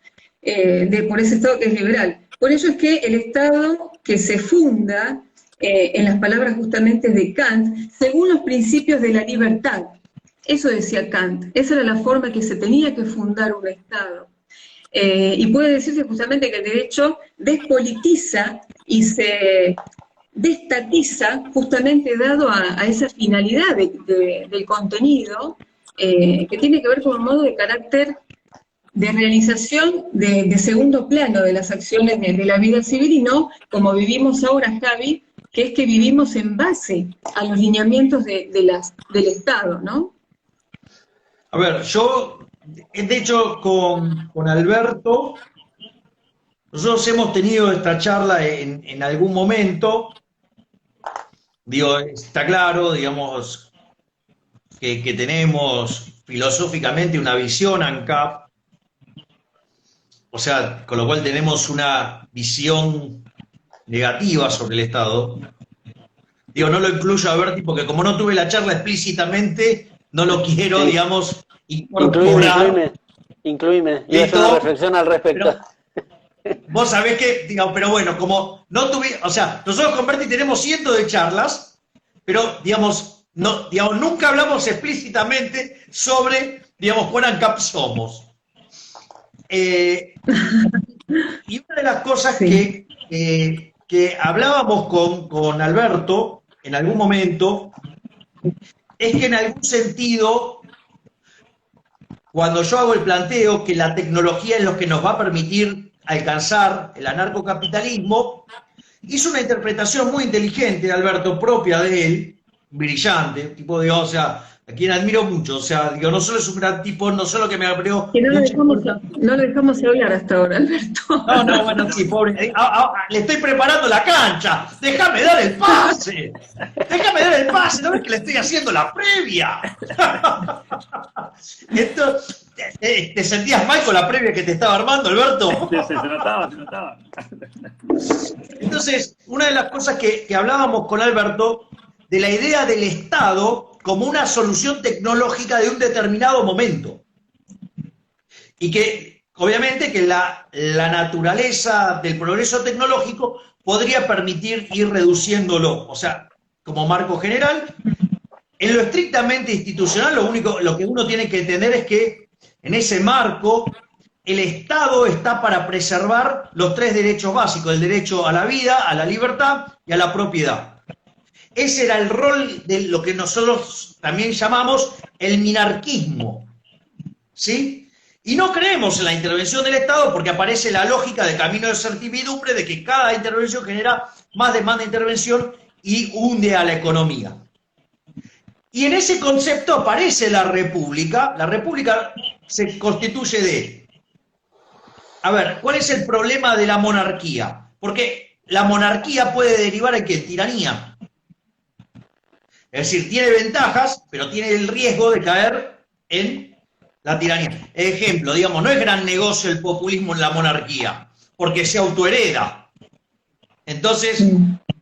[SPEAKER 3] por ese Estado que es liberal. Por ello es que el Estado que se funda, en las palabras justamente de Kant, según los principios de la libertad. Eso decía Kant, esa era la forma que se tenía que fundar un Estado. Y puede decirse justamente que el derecho despolitiza y se destatiza justamente dado a esa finalidad del contenido, que tiene que ver con un modo de carácter de realización de segundo plano de las acciones de la vida civil, y no como vivimos ahora, Javi, que es que vivimos en base a los lineamientos del Estado, ¿no?
[SPEAKER 1] A ver, yo, de hecho, con Alberto, nosotros hemos tenido esta charla en algún momento. Digo, está claro, digamos, que tenemos filosóficamente una visión ANCAP, o sea, con lo cual tenemos una visión negativa sobre el Estado. Digo, no lo incluyo a Berti porque como no tuve la charla explícitamente, no lo quiero, digamos, incorporar.
[SPEAKER 4] Incluime. Y hacer una reflexión al respecto.
[SPEAKER 1] Pero, vos sabés que, digamos, pero bueno, como no tuve, o sea, nosotros con Berti tenemos cientos de charlas, pero, digamos, no, digamos, nunca hablamos explícitamente sobre, digamos, cuán ANCAP somos. Y una de las cosas que hablábamos con Alberto en algún momento es que en algún sentido, cuando yo hago el planteo que la tecnología es lo que nos va a permitir alcanzar el anarcocapitalismo, hizo una interpretación muy inteligente, Alberto, propia de él, brillante, tipo de, o sea, a quien admiro mucho, o sea, digo, no solo es un gran tipo, no solo que me abrió...
[SPEAKER 3] Que no lo dejamos hablar hasta ahora, Alberto.
[SPEAKER 1] No, bueno, sí, pobre, le estoy preparando la cancha, déjame dar el pase, ¿no ves que le estoy haciendo la previa? Entonces, ¿te sentías mal con la previa que te estaba armando, Alberto?
[SPEAKER 2] Se notaba.
[SPEAKER 1] Entonces, una de las cosas que hablábamos con Alberto, de la idea del Estado como una solución tecnológica de un determinado momento. Y que, obviamente, que la naturaleza del progreso tecnológico podría permitir ir reduciéndolo. O sea, como marco general, en lo estrictamente institucional, lo que uno tiene que entender es que en ese marco el Estado está para preservar los tres derechos básicos, el derecho a la vida, a la libertad y a la propiedad. Ese era el rol de lo que nosotros también llamamos el minarquismo, ¿sí? Y no creemos en la intervención del Estado porque aparece la lógica del camino de certidumbre de que cada intervención genera más demanda de intervención y hunde a la economía. Y en ese concepto aparece la República. La República se constituye de... A ver, ¿cuál es el problema de la monarquía? Porque la monarquía puede derivar en ¿qué? Tiranía. Es decir, tiene ventajas, pero tiene el riesgo de caer en la tiranía. Ejemplo, digamos, no es gran negocio el populismo en la monarquía, porque se autohereda. Entonces,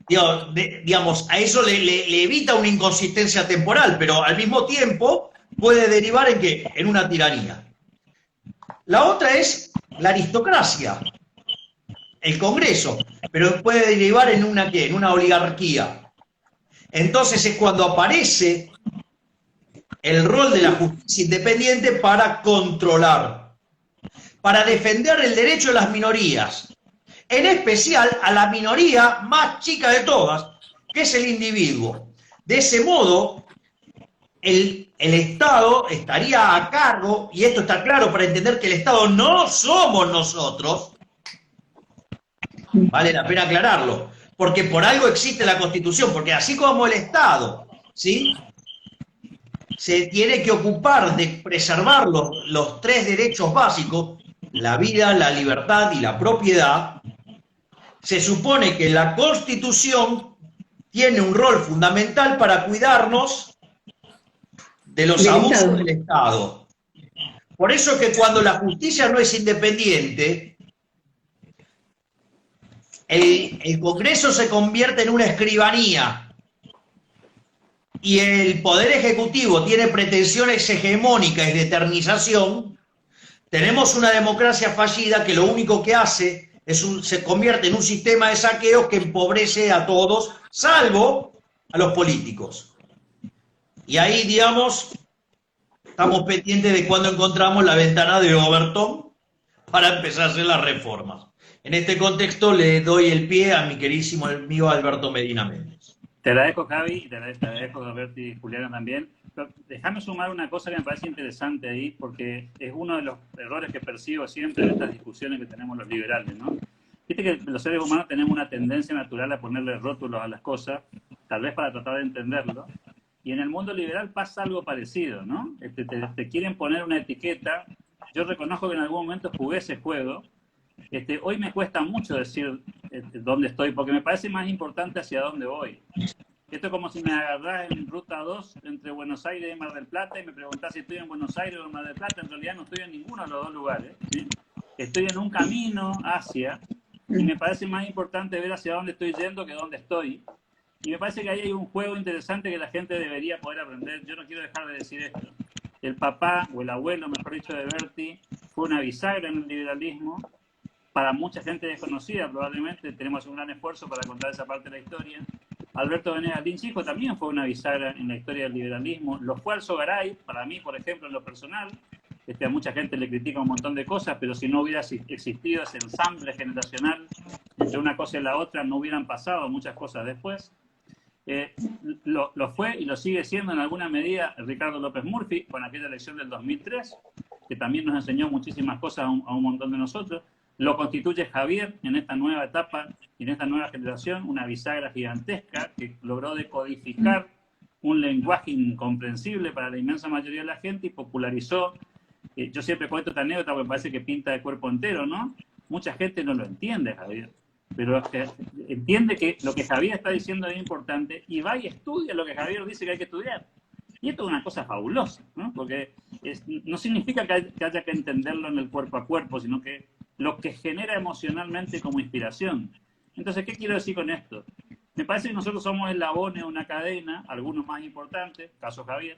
[SPEAKER 1] digamos, a eso le evita una inconsistencia temporal, pero al mismo tiempo puede derivar en ¿qué? En una tiranía. La otra es la aristocracia, el Congreso, pero puede derivar en una ¿qué? En una oligarquía. Entonces es cuando aparece el rol de la justicia independiente para controlar, para defender el derecho de las minorías, en especial a la minoría más chica de todas, que es el individuo. De ese modo, el Estado estaría a cargo, y esto está claro para entender que el Estado no somos nosotros, vale la pena aclararlo, porque por algo existe la Constitución, porque así como el Estado, ¿sí?, se tiene que ocupar de preservar los tres derechos básicos, la vida, la libertad y la propiedad, Se supone que la Constitución tiene un rol fundamental para cuidarnos de los abusos del Estado. Por eso que cuando la justicia no es independiente, el Congreso se convierte en una escribanía y el Poder Ejecutivo tiene pretensiones hegemónicas y de eternización, tenemos una democracia fallida que lo único que hace se convierte en un sistema de saqueos que empobrece a todos, salvo a los políticos. Y ahí, digamos, estamos pendientes de cuando encontramos la ventana de Overton para empezar a hacer las reformas. En este contexto le doy el pie a mi queridísimo amigo Alberto Medina Méndez.
[SPEAKER 2] Te agradezco, Javi, y te agradezco, Alberto y Juliana también. Pero déjame sumar una cosa que me parece interesante ahí, porque es uno de los errores que percibo siempre en estas discusiones que tenemos los liberales, ¿no? Viste que los seres humanos tenemos una tendencia natural a ponerle rótulos a las cosas, tal vez para tratar de entenderlo. Y en el mundo liberal pasa algo parecido, ¿no? Te quieren poner una etiqueta. Yo reconozco que en algún momento jugué ese juego. Hoy me cuesta mucho decir dónde estoy, porque me parece más importante hacia dónde voy. Esto es como si me agarras en Ruta 2 entre Buenos Aires y Mar del Plata y me preguntás si estoy en Buenos Aires o en Mar del Plata. En realidad no estoy en ninguno de los dos lugares, ¿sí? Estoy en un camino hacia, y me parece más importante ver hacia dónde estoy yendo que dónde estoy. Y me parece que ahí hay un juego interesante que la gente debería poder aprender. Yo no quiero dejar de decir esto. El papá, o el abuelo, mejor dicho, de Berti, fue una bisagra en el liberalismo. Para mucha gente desconocida, probablemente, tenemos un gran esfuerzo para contar esa parte de la historia. Alberto Venegas Lynch hijo también fue una bisagra en la historia del liberalismo. Lo fue Alzogaray, para mí, por ejemplo, en lo personal. A mucha gente le critica un montón de cosas, pero si no hubiera existido ese ensamble generacional entre una cosa y la otra, no hubieran pasado muchas cosas después. Lo fue y lo sigue siendo en alguna medida Ricardo López Murphy, con aquella elección del 2003, que también nos enseñó muchísimas cosas a un montón de nosotros. Lo constituye Javier en esta nueva etapa y en esta nueva generación, una bisagra gigantesca que logró decodificar un lenguaje incomprensible para la inmensa mayoría de la gente y popularizó. Yo siempre cuento esta anécdota porque me parece que pinta de cuerpo entero, ¿no? Mucha gente no lo entiende, Javier, pero entiende que lo que Javier está diciendo es importante y va y estudia lo que Javier dice que hay que estudiar. Y esto es una cosa fabulosa, ¿no? Porque no significa que haya que entenderlo en el cuerpo a cuerpo, sino que lo que genera emocionalmente como inspiración. Entonces, ¿qué quiero decir con esto? Me parece que nosotros somos eslabones de una cadena, algunos más importantes, caso Javier,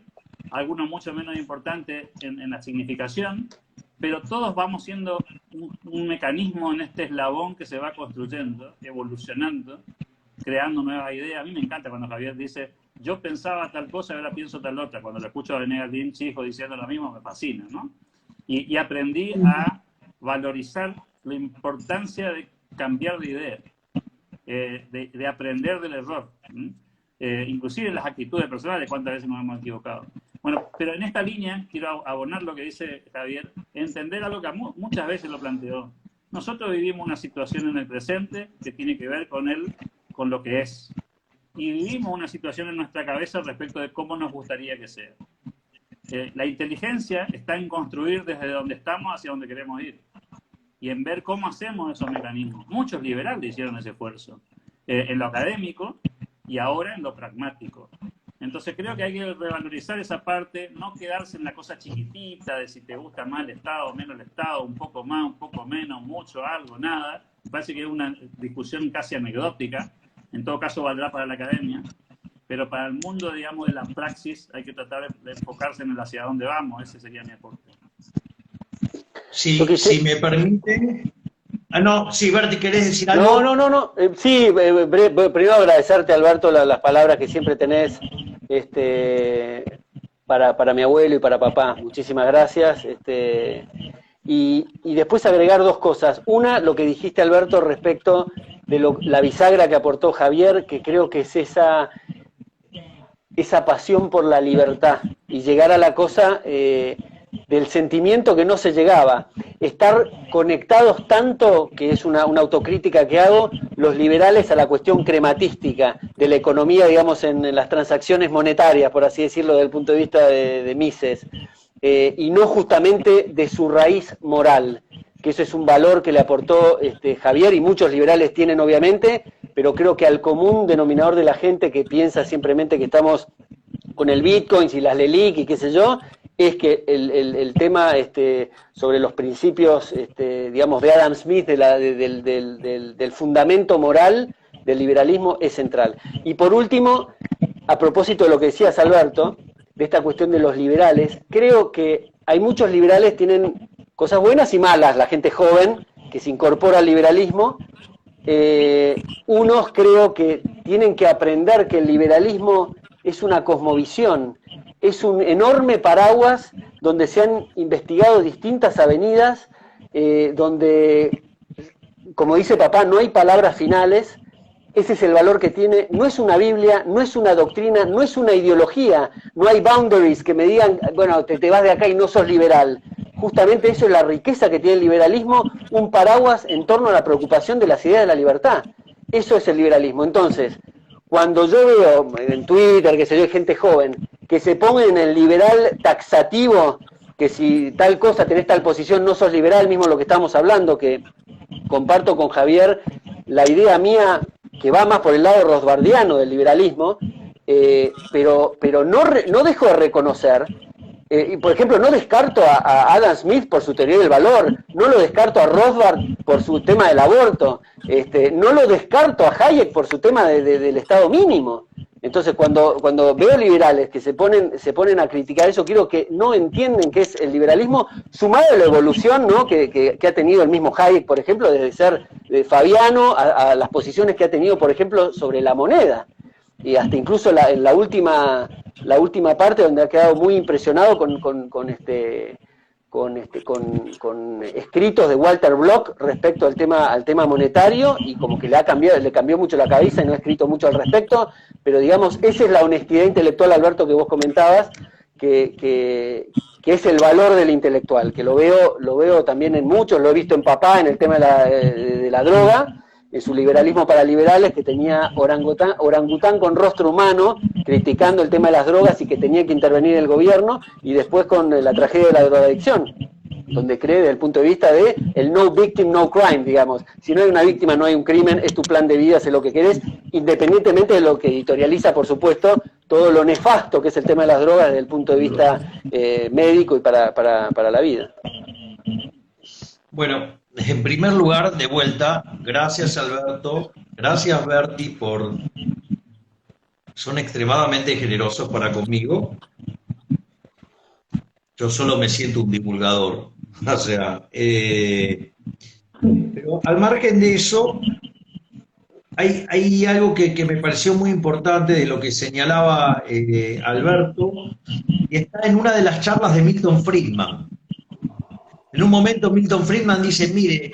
[SPEAKER 2] algunos mucho menos importantes en la significación, pero todos vamos siendo un mecanismo en este eslabón que se va construyendo, evolucionando, creando nuevas ideas. A mí me encanta cuando Javier dice, yo pensaba tal cosa y ahora pienso tal otra. Cuando lo escucho a Venegas Lynch hijo diciendo lo mismo, me fascina, ¿no? Y aprendí a valorizar la importancia de cambiar de idea, de aprender del error, inclusive en las actitudes personales, cuántas veces nos hemos equivocado. Bueno, pero en esta línea quiero abonar lo que dice Javier, entender algo que muchas veces lo planteó. Nosotros vivimos una situación en el presente que tiene que ver con lo que es. Y vivimos una situación en nuestra cabeza respecto de cómo nos gustaría que sea. La inteligencia está en construir desde donde estamos hacia donde queremos ir. Y en ver cómo hacemos esos mecanismos. Muchos liberales hicieron ese esfuerzo. En lo académico y ahora en lo pragmático. Entonces creo que hay que revalorizar esa parte, no quedarse en la cosa chiquitita de si te gusta más el Estado o menos el Estado, un poco más, un poco menos, mucho, algo, nada. Me parece que es una discusión casi anecdótica, en todo caso valdrá para la academia, pero para el mundo, digamos, de la praxis hay que tratar de enfocarse en el hacia dónde vamos, ese sería mi aporte.
[SPEAKER 1] Sí, si me permiten... no, sí, Berti, ¿querés decir algo?
[SPEAKER 4] No. Sí, primero agradecerte, Alberto, las palabras que siempre tenés para mi abuelo y para papá. Muchísimas gracias. Y después agregar dos cosas. Una, lo que dijiste, Alberto, respecto de la bisagra que aportó Javier, que creo que es esa pasión por la libertad y llegar a la cosa del sentimiento que no se llegaba. Estar conectados tanto, que es una autocrítica que hago, los liberales a la cuestión crematística de la economía, digamos, en las transacciones monetarias, por así decirlo, desde el punto de vista de Mises, y no justamente de su raíz moral. que eso es un valor que le aportó Javier, y muchos liberales tienen obviamente, pero creo que al común denominador de la gente que piensa simplemente que estamos con el Bitcoin y las LELIC y qué sé yo, es que el tema sobre los principios, digamos, de Adam Smith, del fundamento moral del liberalismo es central. Y por último, a propósito de lo que decías, Alberto, de esta cuestión de los liberales, creo que hay muchos liberales, tienen cosas buenas y malas, la gente joven que se incorpora al liberalismo. Unos creo que tienen que aprender que el liberalismo es una cosmovisión, es un enorme paraguas donde se han investigado distintas avenidas, donde, como dice papá, no hay palabras finales. Ese es el valor que tiene. No es una Biblia, no es una doctrina, no es una ideología, no hay boundaries que me digan, bueno, te vas de acá y no sos liberal. Justamente eso es la riqueza que tiene el liberalismo, un paraguas en torno a la preocupación de las ideas de la libertad. Eso es el liberalismo. Entonces, cuando yo veo en Twitter, que se ve gente joven, que se ponga en el liberal taxativo, que si tal cosa tenés tal posición no sos liberal, mismo lo que estamos hablando, que comparto con Javier la idea mía que va más por el lado rothbardiano del liberalismo, pero no dejo de reconocer, y por ejemplo, no descarto a Adam Smith por su teoría del valor, no lo descarto a Rothbard por su tema del aborto, no lo descarto a Hayek por su tema del Estado mínimo. Entonces, cuando veo liberales que se ponen a criticar eso, quiero que no entienden qué es el liberalismo, sumado a la evolución, ¿no?, que ha tenido el mismo Hayek, por ejemplo, desde ser fabiano a las posiciones que ha tenido, por ejemplo, sobre la moneda. Y hasta incluso en la última parte, donde ha quedado muy impresionado con escritos de Walter Block respecto al tema monetario, y como que le cambió mucho la cabeza y no ha escrito mucho al respecto, pero digamos, esa es la honestidad intelectual, Alberto, que vos comentabas, que es el valor del intelectual, que lo veo también en muchos, lo he visto en papá en el tema de la droga, en su liberalismo para liberales, que tenía orangután con rostro humano, criticando el tema de las drogas y que tenía que intervenir el gobierno, y después con la tragedia de la drogadicción, donde cree desde el punto de vista de el no victim, no crime, digamos. Si no hay una víctima, no hay un crimen, es tu plan de vida, sé lo que querés, independientemente de lo que editorializa, por supuesto, todo lo nefasto que es el tema de las drogas desde el punto de vista médico y para la vida.
[SPEAKER 1] Bueno, en primer lugar, de vuelta, gracias Alberto, gracias Berti son extremadamente generosos para conmigo. Yo solo me siento un divulgador, o sea, pero al margen de eso, hay algo que me pareció muy importante de lo que señalaba Alberto, y está en una de las charlas de Milton Friedman. En un momento Milton Friedman dice, mire,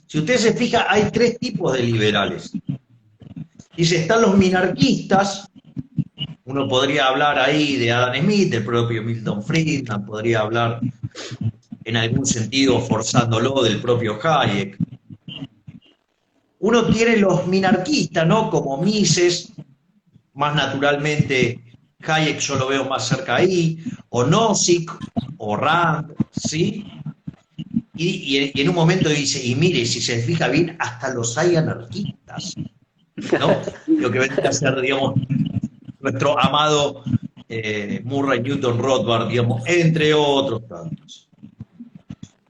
[SPEAKER 1] si usted se fija, hay tres tipos de liberales. Dice, están los minarquistas, uno podría hablar ahí de Adam Smith, del propio Milton Friedman, podría hablar en algún sentido forzándolo del propio Hayek. Uno tiene los minarquistas, ¿no?, como Mises, más naturalmente Hayek yo lo veo más cerca ahí, o Nozick, o Rand, ¿sí? Y en un momento dice, y mire, si se fija bien, hasta los hay anarquistas, ¿no? Lo que vendría a ser, digamos, nuestro amado Murray Newton Rothbard, digamos, entre otros tantos.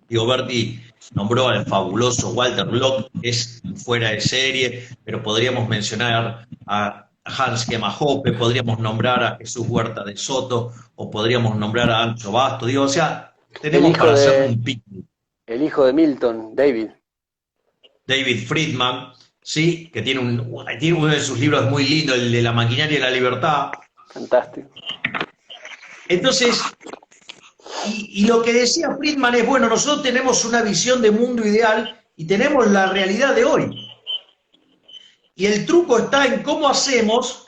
[SPEAKER 1] Digo, Berti nombró al fabuloso Walter Block, es fuera de serie, pero podríamos mencionar a Hans Hoppe, podríamos nombrar a Jesús Huerta de Soto, o podríamos nombrar a Ancho Basto, digo, o sea, tenemos para hacer un picnic.
[SPEAKER 4] El hijo de Milton, David
[SPEAKER 1] Friedman, ¿sí?, que tiene uno de sus libros muy lindo, el de La maquinaria de la libertad.
[SPEAKER 4] Fantástico.
[SPEAKER 1] Entonces, y lo que decía Friedman es, bueno, nosotros tenemos una visión de mundo ideal y tenemos la realidad de hoy. Y el truco está en cómo hacemos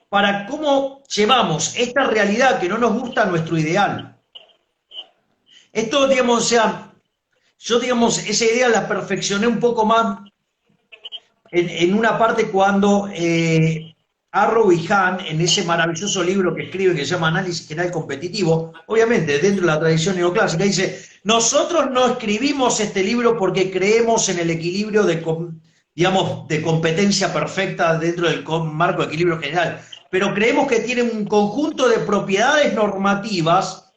[SPEAKER 1] para cómo llevamos esta realidad que no nos gusta a nuestro ideal. Esto, digamos, o sea, yo, digamos, esa idea la perfeccioné un poco más en una parte cuando Arrow y Hahn, en ese maravilloso libro que escribe que se llama Análisis General Competitivo, obviamente dentro de la tradición neoclásica, dice, nosotros no escribimos este libro porque creemos en el equilibrio digamos, de competencia perfecta dentro del marco de equilibrio general, pero creemos que tiene un conjunto de propiedades normativas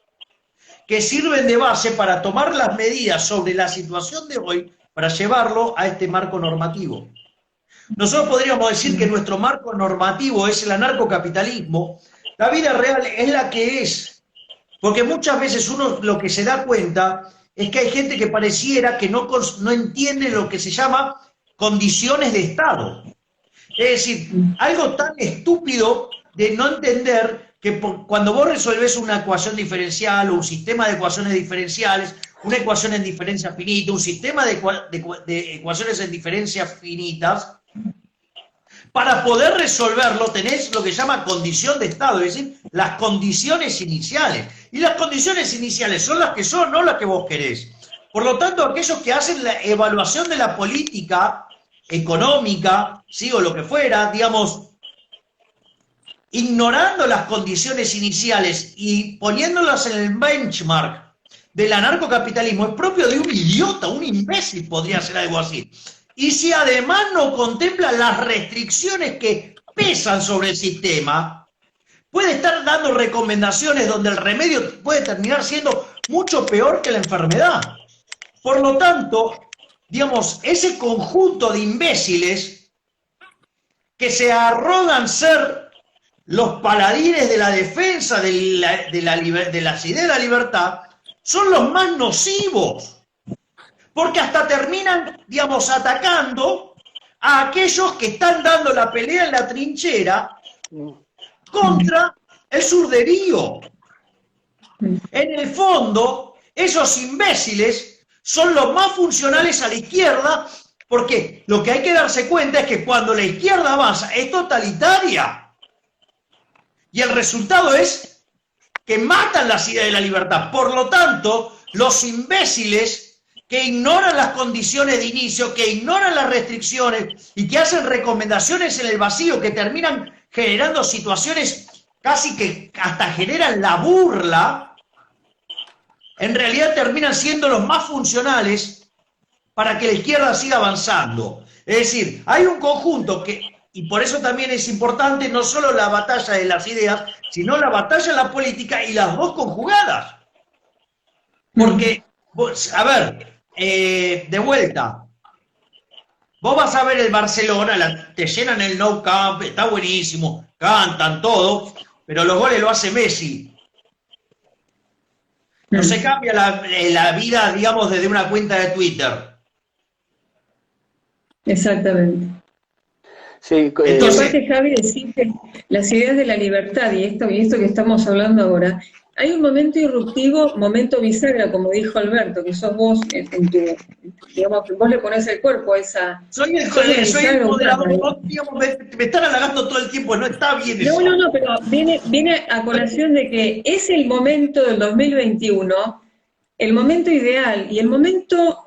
[SPEAKER 1] que sirven de base para tomar las medidas sobre la situación de hoy para llevarlo a este marco normativo. Nosotros podríamos decir que nuestro marco normativo es el anarcocapitalismo. La vida real es la que es, porque muchas veces uno lo que se da cuenta es que hay gente que pareciera que no entiende lo que se llama condiciones de Estado. Es decir, algo tan estúpido de no entender que cuando vos resolvés una ecuación diferencial o un sistema de ecuaciones diferenciales, una ecuación en diferencia finita, un sistema de ecuaciones en diferencias finitas, para poder resolverlo tenés lo que se llama condición de estado, es decir, las condiciones iniciales. Y las condiciones iniciales son las que son, no las que vos querés. Por lo tanto, aquellos que hacen la evaluación de la política económica, ¿sí? O lo que fuera, digamos, ignorando las condiciones iniciales y poniéndolas en el benchmark del anarcocapitalismo, es propio de un idiota, un imbécil podría hacer algo así. Y si además no contempla las restricciones que pesan sobre el sistema, puede estar dando recomendaciones donde el remedio puede terminar siendo mucho peor que la enfermedad. Por lo tanto, digamos, ese conjunto de imbéciles que se arrogan ser los paladines de la defensa de las ideas de la libertad, son los más nocivos. Porque hasta terminan, digamos, atacando a aquellos que están dando la pelea en la trinchera contra el surderío. En el fondo, esos imbéciles son los más funcionales a la izquierda, porque lo que hay que darse cuenta es que cuando la izquierda avanza es totalitaria. Y el resultado es que matan las ideas de la libertad. Por lo tanto, los imbéciles que ignoran las condiciones de inicio, que ignoran las restricciones y que hacen recomendaciones en el vacío, que terminan generando situaciones casi que hasta generan la burla, en realidad terminan siendo los más funcionales para que la izquierda siga avanzando. Es decir, hay un conjunto que, y por eso también es importante no solo la batalla de las ideas, sino la batalla de la política y las dos conjugadas. Porque, a ver, de vuelta, vos vas a ver el Barcelona, te llenan el Nou Camp, está buenísimo, cantan todo, pero los goles lo hace Messi. No se cambia la vida, digamos, desde una cuenta de Twitter.
[SPEAKER 3] Exactamente.
[SPEAKER 4] Sí,
[SPEAKER 3] entonces, aparte, Javi, decir que las ideas de la libertad y esto que estamos hablando ahora, hay un momento irruptivo, momento bisagra, como dijo Alberto, que sos vos, digamos, vos le ponés el cuerpo a esa...
[SPEAKER 1] Soy el moderador, digamos, me están halagando todo el tiempo, no está bien eso.
[SPEAKER 3] No, pero viene a colación de que es el momento del 2021, el momento ideal y el momento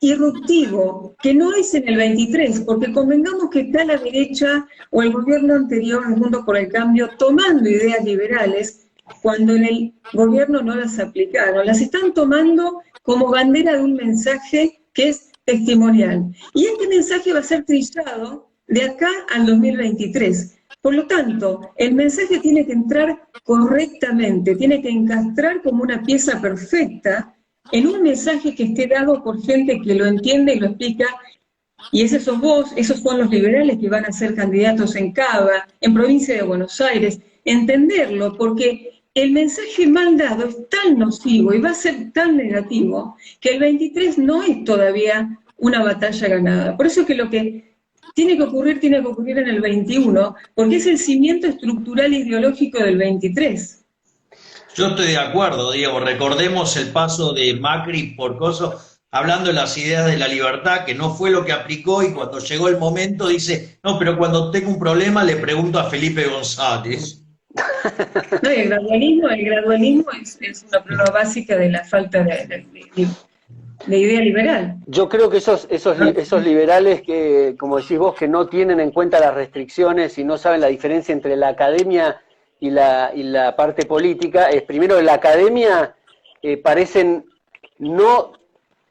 [SPEAKER 3] irruptivo, que no es en el 23, porque convengamos que está la derecha o el gobierno anterior, el Mundo por el Cambio, tomando ideas liberales, cuando en el gobierno no las aplicaron, las están tomando como bandera de un mensaje que es testimonial. Y este mensaje va a ser trillado de acá al 2023. Por lo tanto, el mensaje tiene que entrar correctamente, tiene que encastrar como una pieza perfecta en un mensaje que esté dado por gente que lo entiende y lo explica. Y esos sos vos, esos son los liberales que van a ser candidatos en Cava, en provincia de Buenos Aires. Entenderlo, porque el mensaje mal dado es tan nocivo y va a ser tan negativo que el 23 no es todavía una batalla ganada. Por eso es que lo que tiene que ocurrir en el 21, porque es el cimiento estructural ideológico del 23.
[SPEAKER 1] Yo estoy de acuerdo, Diego. Recordemos el paso de Macri por coso, hablando de las ideas de la libertad, que no fue lo que aplicó, y cuando llegó el momento dice, no, pero cuando tengo un problema le pregunto a Felipe González.
[SPEAKER 3] No, y el gradualismo es una prueba básica de la falta de idea liberal.
[SPEAKER 4] Yo creo que esos liberales que, como decís vos, que no tienen en cuenta las restricciones y no saben la diferencia entre la academia y la parte política, es primero en la academia parecen no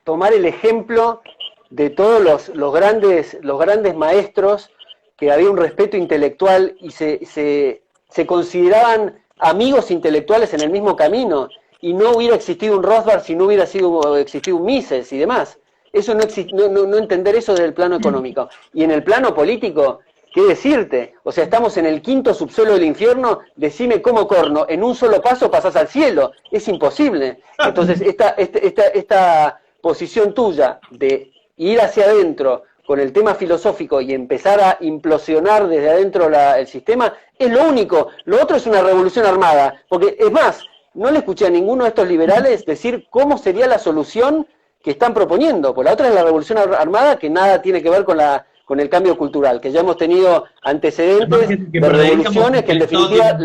[SPEAKER 4] tomar el ejemplo de todos los grandes maestros, que había un respeto intelectual y se consideraban amigos intelectuales en el mismo camino, y no hubiera existido un Rothbard si no hubiera existido un Mises y demás. Eso no entender eso desde el plano económico. Y en el plano político, ¿qué decirte? O sea, estamos en el quinto subsuelo del infierno, decime cómo corno, en un solo paso pasás al cielo. Es imposible. Entonces, esta posición tuya de ir hacia adentro con el tema filosófico y empezar a implosionar desde adentro el sistema, es lo único. Lo otro es una revolución armada. Porque, es más, no le escuché a ninguno de estos liberales decir cómo sería la solución que están proponiendo. Pues la otra es la revolución armada, que nada tiene que ver con el cambio cultural, que ya hemos tenido antecedentes de revoluciones que en definitiva...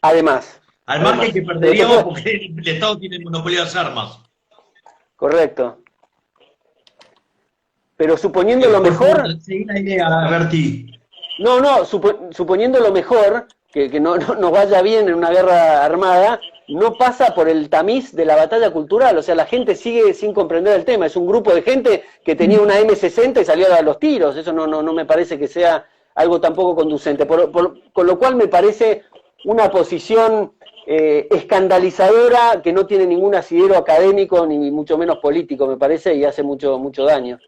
[SPEAKER 4] Además
[SPEAKER 1] que perderíamos porque el Estado tiene monopolio de las armas.
[SPEAKER 4] Correcto. Pero suponiendo lo mejor...
[SPEAKER 1] Sí, la idea, Berti.
[SPEAKER 4] Suponiendo lo mejor, que no nos vaya bien en una guerra armada, no pasa por el tamiz de la batalla cultural. O sea, la gente sigue sin comprender el tema. Es un grupo de gente que tenía una M60 y salió a los tiros. Eso no me parece que sea algo tampoco conducente. Con lo cual me parece una posición escandalizadora, que no tiene ningún asidero académico ni mucho menos político, me parece, y hace mucho daño.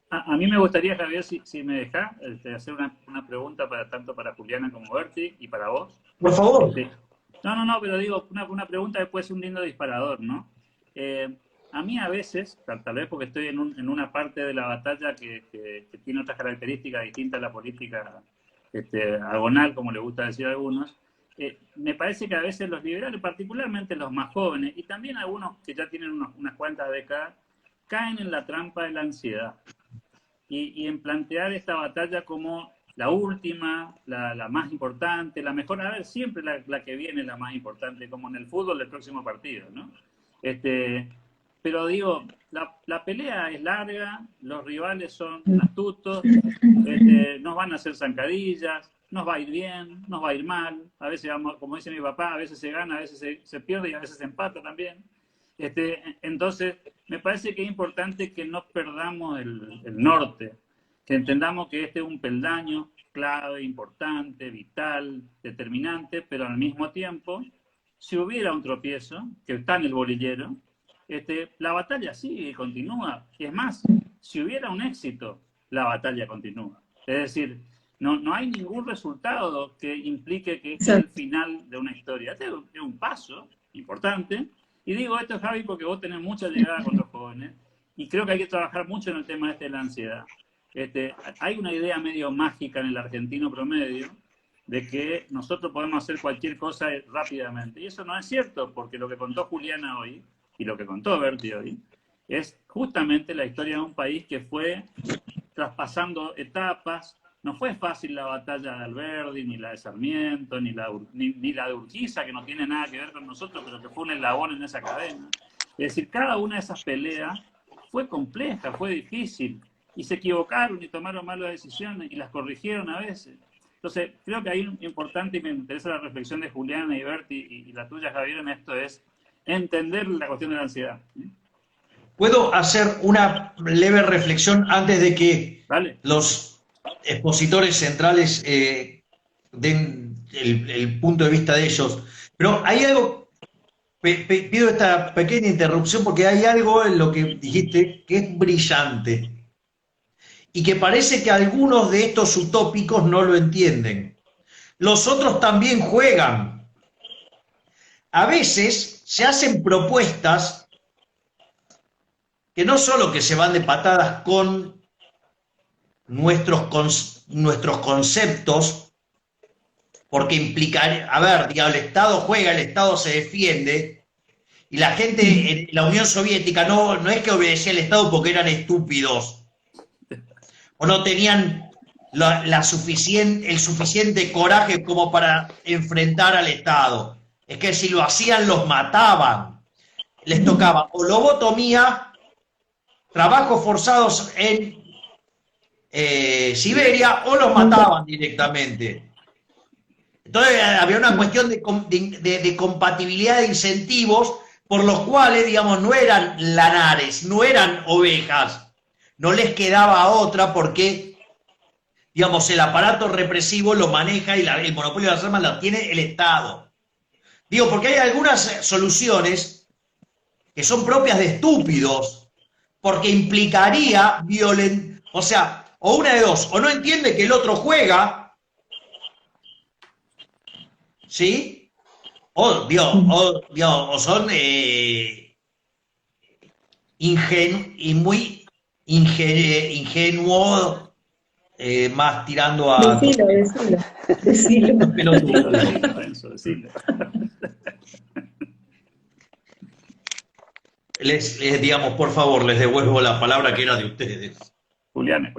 [SPEAKER 2] A mí me gustaría, Javier, si me deja, hacer una pregunta tanto para Juliana como Berti y para vos.
[SPEAKER 1] Por favor.
[SPEAKER 2] No, pero digo, una pregunta que puede ser un lindo disparador, ¿no? A mí a veces, tal vez porque estoy en una parte de la batalla que tiene otras características distintas a la política agonal, como le gusta decir a algunos, me parece que a veces los liberales, particularmente los más jóvenes, y también algunos que ya tienen unas cuantas décadas, caen en la trampa de la ansiedad. Y en plantear esta batalla como la última, la más importante, la mejor, a ver, siempre la que viene es la más importante, como en el fútbol del próximo partido, ¿no? Pero digo, la pelea es larga, los rivales son astutos, nos van a hacer zancadillas, nos va a ir bien, nos va a ir mal, a veces vamos, como dice mi papá, a veces se gana, a veces se pierde y a veces se empata también. Entonces, me parece que es importante que no perdamos el norte, que entendamos que este es un peldaño clave, importante, vital, determinante, pero al mismo tiempo, si hubiera un tropiezo, que está en el bolillero, la batalla sigue y continúa. Y es más, si hubiera un éxito, la batalla continúa. Es decir, no hay ningún resultado que implique que este es el final de una historia. Este es un paso importante. Y digo esto, Javi, porque vos tenés mucha llegada con los jóvenes y creo que hay que trabajar mucho en el tema de la ansiedad. Hay una idea medio mágica en el argentino promedio de que nosotros podemos hacer cualquier cosa rápidamente. Y eso no es cierto, porque lo que contó Juliana hoy y lo que contó Berti hoy es justamente la historia de un país que fue traspasando etapas. No fue fácil la batalla de Alberdi, ni la de Sarmiento, ni la de Urquiza, que no tiene nada que ver con nosotros, pero que fue un eslabón en esa cadena. Es decir, cada una de esas peleas fue compleja, fue difícil, y se equivocaron y tomaron malas decisiones y las corrigieron a veces. Entonces, creo que ahí importante, y me interesa la reflexión de Juliana y Berti y la tuya, Javier, en esto es entender la cuestión de la ansiedad.
[SPEAKER 1] ¿Puedo hacer una leve reflexión antes de que los expositores centrales den el punto de vista de ellos? Pero hay algo, pido esta pequeña interrupción porque hay algo en lo que dijiste que es brillante y que parece que algunos de estos utópicos no lo entienden. Los otros también juegan. A veces se hacen propuestas que no solo que se van de patadas con nuestros conceptos, porque implicaría, a ver, digamos, el Estado juega, el Estado se defiende, y la gente en la Unión Soviética no es que obedecía al Estado porque eran estúpidos, o no tenían el suficiente coraje como para enfrentar al Estado, es que si lo hacían los mataban. les tocaba o lobotomía, trabajos forzados en Siberia, o los mataban directamente. Entonces había una cuestión de compatibilidad de incentivos por los cuales, digamos, no eran lanares, no eran ovejas, no les quedaba otra porque, digamos, el aparato represivo lo maneja y el monopolio de las armas lo tiene el Estado. Digo, porque hay algunas soluciones que son propias de estúpidos, porque implicaría o sea, o una de dos, o no entiende que el otro juega, ¿sí? O son muy ingenuos, más tirando a...
[SPEAKER 3] Decilo.
[SPEAKER 2] Decilo.
[SPEAKER 1] Digamos, por favor, les devuelvo la palabra que era de ustedes.
[SPEAKER 2] Juliana.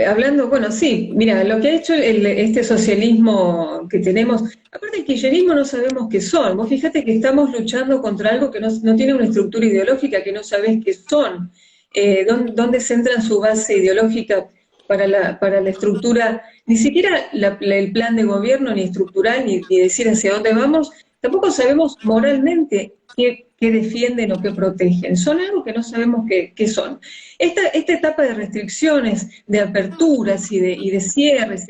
[SPEAKER 3] Hablando, bueno, sí, mira, lo que ha hecho este socialismo que tenemos, aparte del kirchnerismo no sabemos qué son. Vos fíjate que estamos luchando contra algo que no tiene una estructura ideológica, que no sabés qué son, dónde centran su base ideológica para la estructura, ni siquiera el plan de gobierno, ni estructural, ni decir hacia dónde vamos. Tampoco sabemos moralmente qué defienden o qué protegen. Son algo que no sabemos qué son. Esta etapa de restricciones, de aperturas y de cierres,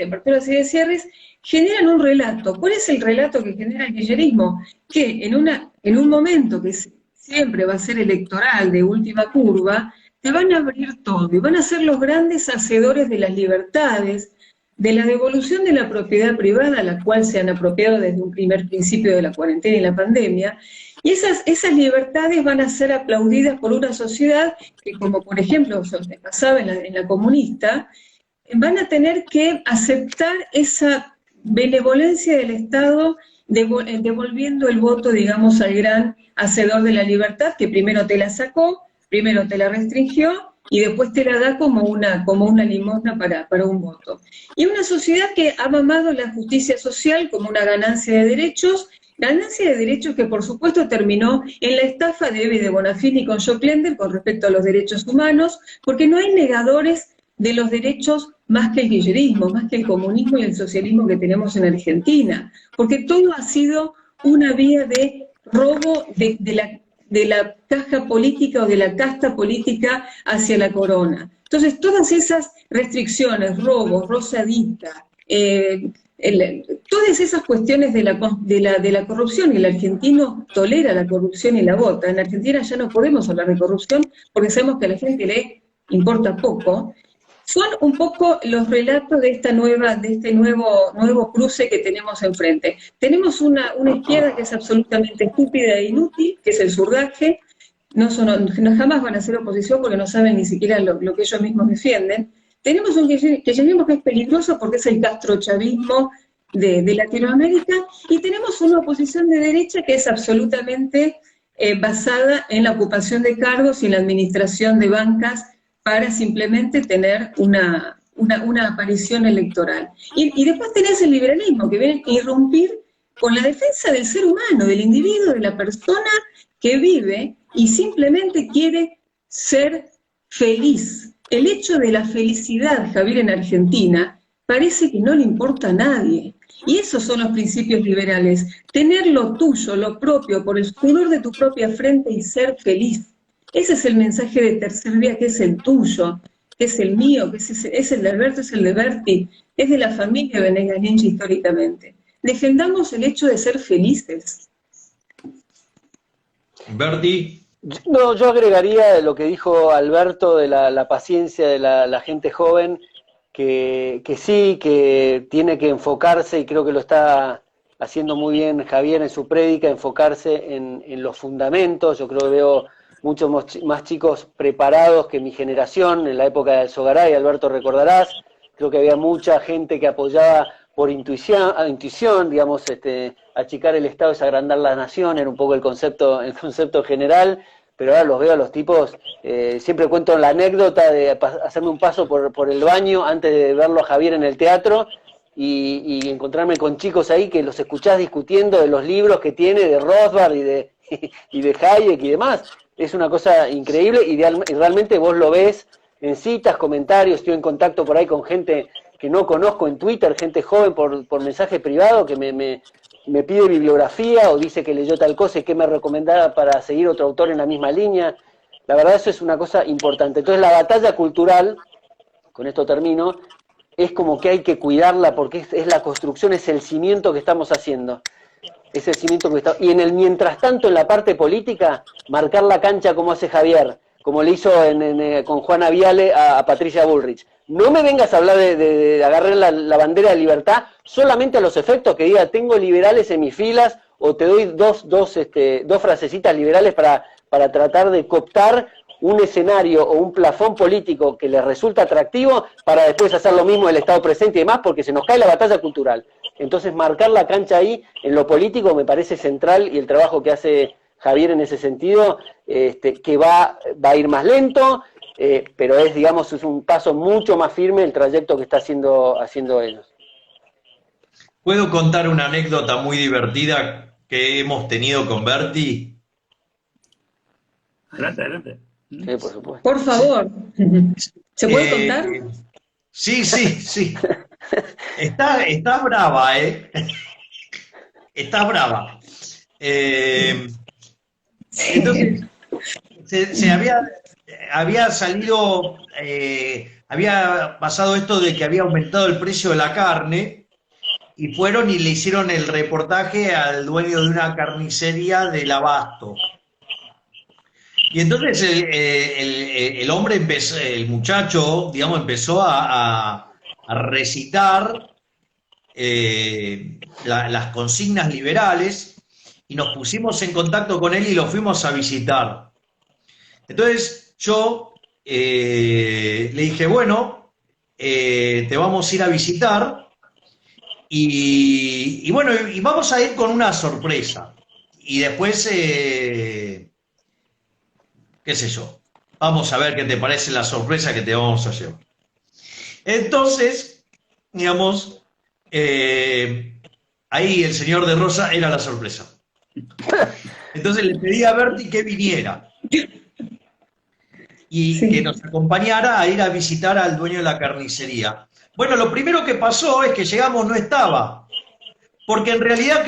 [SPEAKER 3] generan un relato. ¿Cuál es el relato que genera el kirchnerismo? Que en un momento que siempre va a ser electoral, de última curva, te van a abrir todo y van a ser los grandes hacedores de las libertades, de la devolución de la propiedad privada, a la cual se han apropiado desde un primer principio de la cuarentena y la pandemia, y esas libertades van a ser aplaudidas por una sociedad que, como por ejemplo pasaba en la comunista, van a tener que aceptar esa benevolencia del Estado, devolviendo el voto, digamos, al gran hacedor de la libertad, que primero te la sacó, primero te la restringió, y después te la da como una limosna para un voto. Y una sociedad que ha mamado la justicia social como una ganancia de derechos que por supuesto terminó en la estafa de Evi de Bonafini con Jock Lender con respecto a los derechos humanos, porque no hay negadores de los derechos más que el kirchnerismo, más que el comunismo y el socialismo que tenemos en Argentina, porque todo ha sido una vía de robo de la caja política o de la casta política hacia la corona. Entonces, todas esas restricciones, robos, Rosadita, todas esas cuestiones de la corrupción, y el argentino tolera la corrupción y la vota. En Argentina ya no podemos hablar de corrupción porque sabemos que a la gente le importa poco. Son un poco los relatos de este nuevo cruce que tenemos enfrente. Tenemos una izquierda que es absolutamente estúpida e inútil, que es el surdaje. No jamás van a ser oposición porque no saben ni siquiera lo que ellos mismos defienden. Tenemos un kirchnerismo que es peligroso porque es el castrochavismo de Latinoamérica, y tenemos una oposición de derecha que es absolutamente basada en la ocupación de cargos y en la administración de bancas para simplemente tener una aparición electoral. Y después tenés el liberalismo, que viene a irrumpir con la defensa del ser humano, del individuo, de la persona que vive y simplemente quiere ser feliz. El hecho de la felicidad, Javier, en Argentina, parece que no le importa a nadie. Y esos son los principios liberales. Tener lo tuyo, lo propio, por el sudor de tu propia frente y ser feliz. Ese es el mensaje de Tercer Vía, que es el tuyo, que es el mío, que es el de Alberto, es el de Berti, es de la familia Venegas Lynch históricamente. Defendamos el hecho de ser felices.
[SPEAKER 1] Berti.
[SPEAKER 4] No, yo agregaría lo que dijo Alberto de la paciencia de la gente joven, que sí, que tiene que enfocarse, y creo que lo está haciendo muy bien Javier en su prédica, enfocarse en los fundamentos. Yo creo que veo muchos más chicos preparados que mi generación, en la época de Alzogaray, Alberto recordarás, creo que había mucha gente que apoyaba por intuición, digamos, achicar el Estado es agrandar la nación, era un poco el concepto general, pero ahora los veo a los tipos, siempre cuento la anécdota de hacerme un paso por el baño antes de verlo a Javier en el teatro, y encontrarme con chicos ahí que los escuchás discutiendo de los libros que tiene de Rothbard y de Hayek y demás. Es una cosa increíble y realmente vos lo ves en citas, comentarios. Estoy en contacto por ahí con gente que no conozco en Twitter, gente joven por mensaje privado que me pide bibliografía o dice que leyó tal cosa y que me recomendaba para seguir otro autor en la misma línea. La verdad eso es una cosa importante. Entonces la batalla cultural, con esto termino, es como que hay que cuidarla porque es la construcción, es el cimiento que estamos haciendo. Es el cimiento que está... Y en el mientras tanto, en la parte política, marcar la cancha como hace Javier, como le hizo con Juana Viale a Patricia Bullrich. No me vengas a hablar de agarrar la bandera de libertad solamente a los efectos que diga tengo liberales en mis filas o te doy dos frasecitas liberales para tratar de cooptar un escenario o un plafón político que les resulta atractivo para después hacer lo mismo del Estado presente y demás porque se nos cae la batalla cultural. Entonces marcar la cancha ahí en lo político me parece central y el trabajo que hace Javier en ese sentido, que va a ir más lento, pero es un paso mucho más firme el trayecto que está haciendo ellos.
[SPEAKER 1] ¿Puedo contar una anécdota muy divertida que hemos tenido con Berti?
[SPEAKER 2] Adelante, adelante.
[SPEAKER 4] Sí, por supuesto.
[SPEAKER 3] Por favor. ¿Se puede contar?
[SPEAKER 1] Sí. Está brava, ¿eh? Está brava. Entonces, se había salido, había pasado esto de que había aumentado el precio de la carne y fueron y le hicieron el reportaje al dueño de una carnicería del Abasto. Y entonces el hombre el muchacho, digamos, empezó a recitar las consignas liberales y nos pusimos en contacto con él y lo fuimos a visitar. Entonces yo le dije, bueno, te vamos a ir a visitar y bueno, y vamos a ir con una sorpresa. Y después, qué sé yo, vamos a ver qué te parece la sorpresa que te vamos a llevar. Entonces, digamos, ahí el señor de Rosa era la sorpresa. Entonces le pedí a Berti que viniera y que nos acompañara a ir a visitar al dueño de la carnicería. Bueno, lo primero que pasó es que llegamos, no estaba, porque en realidad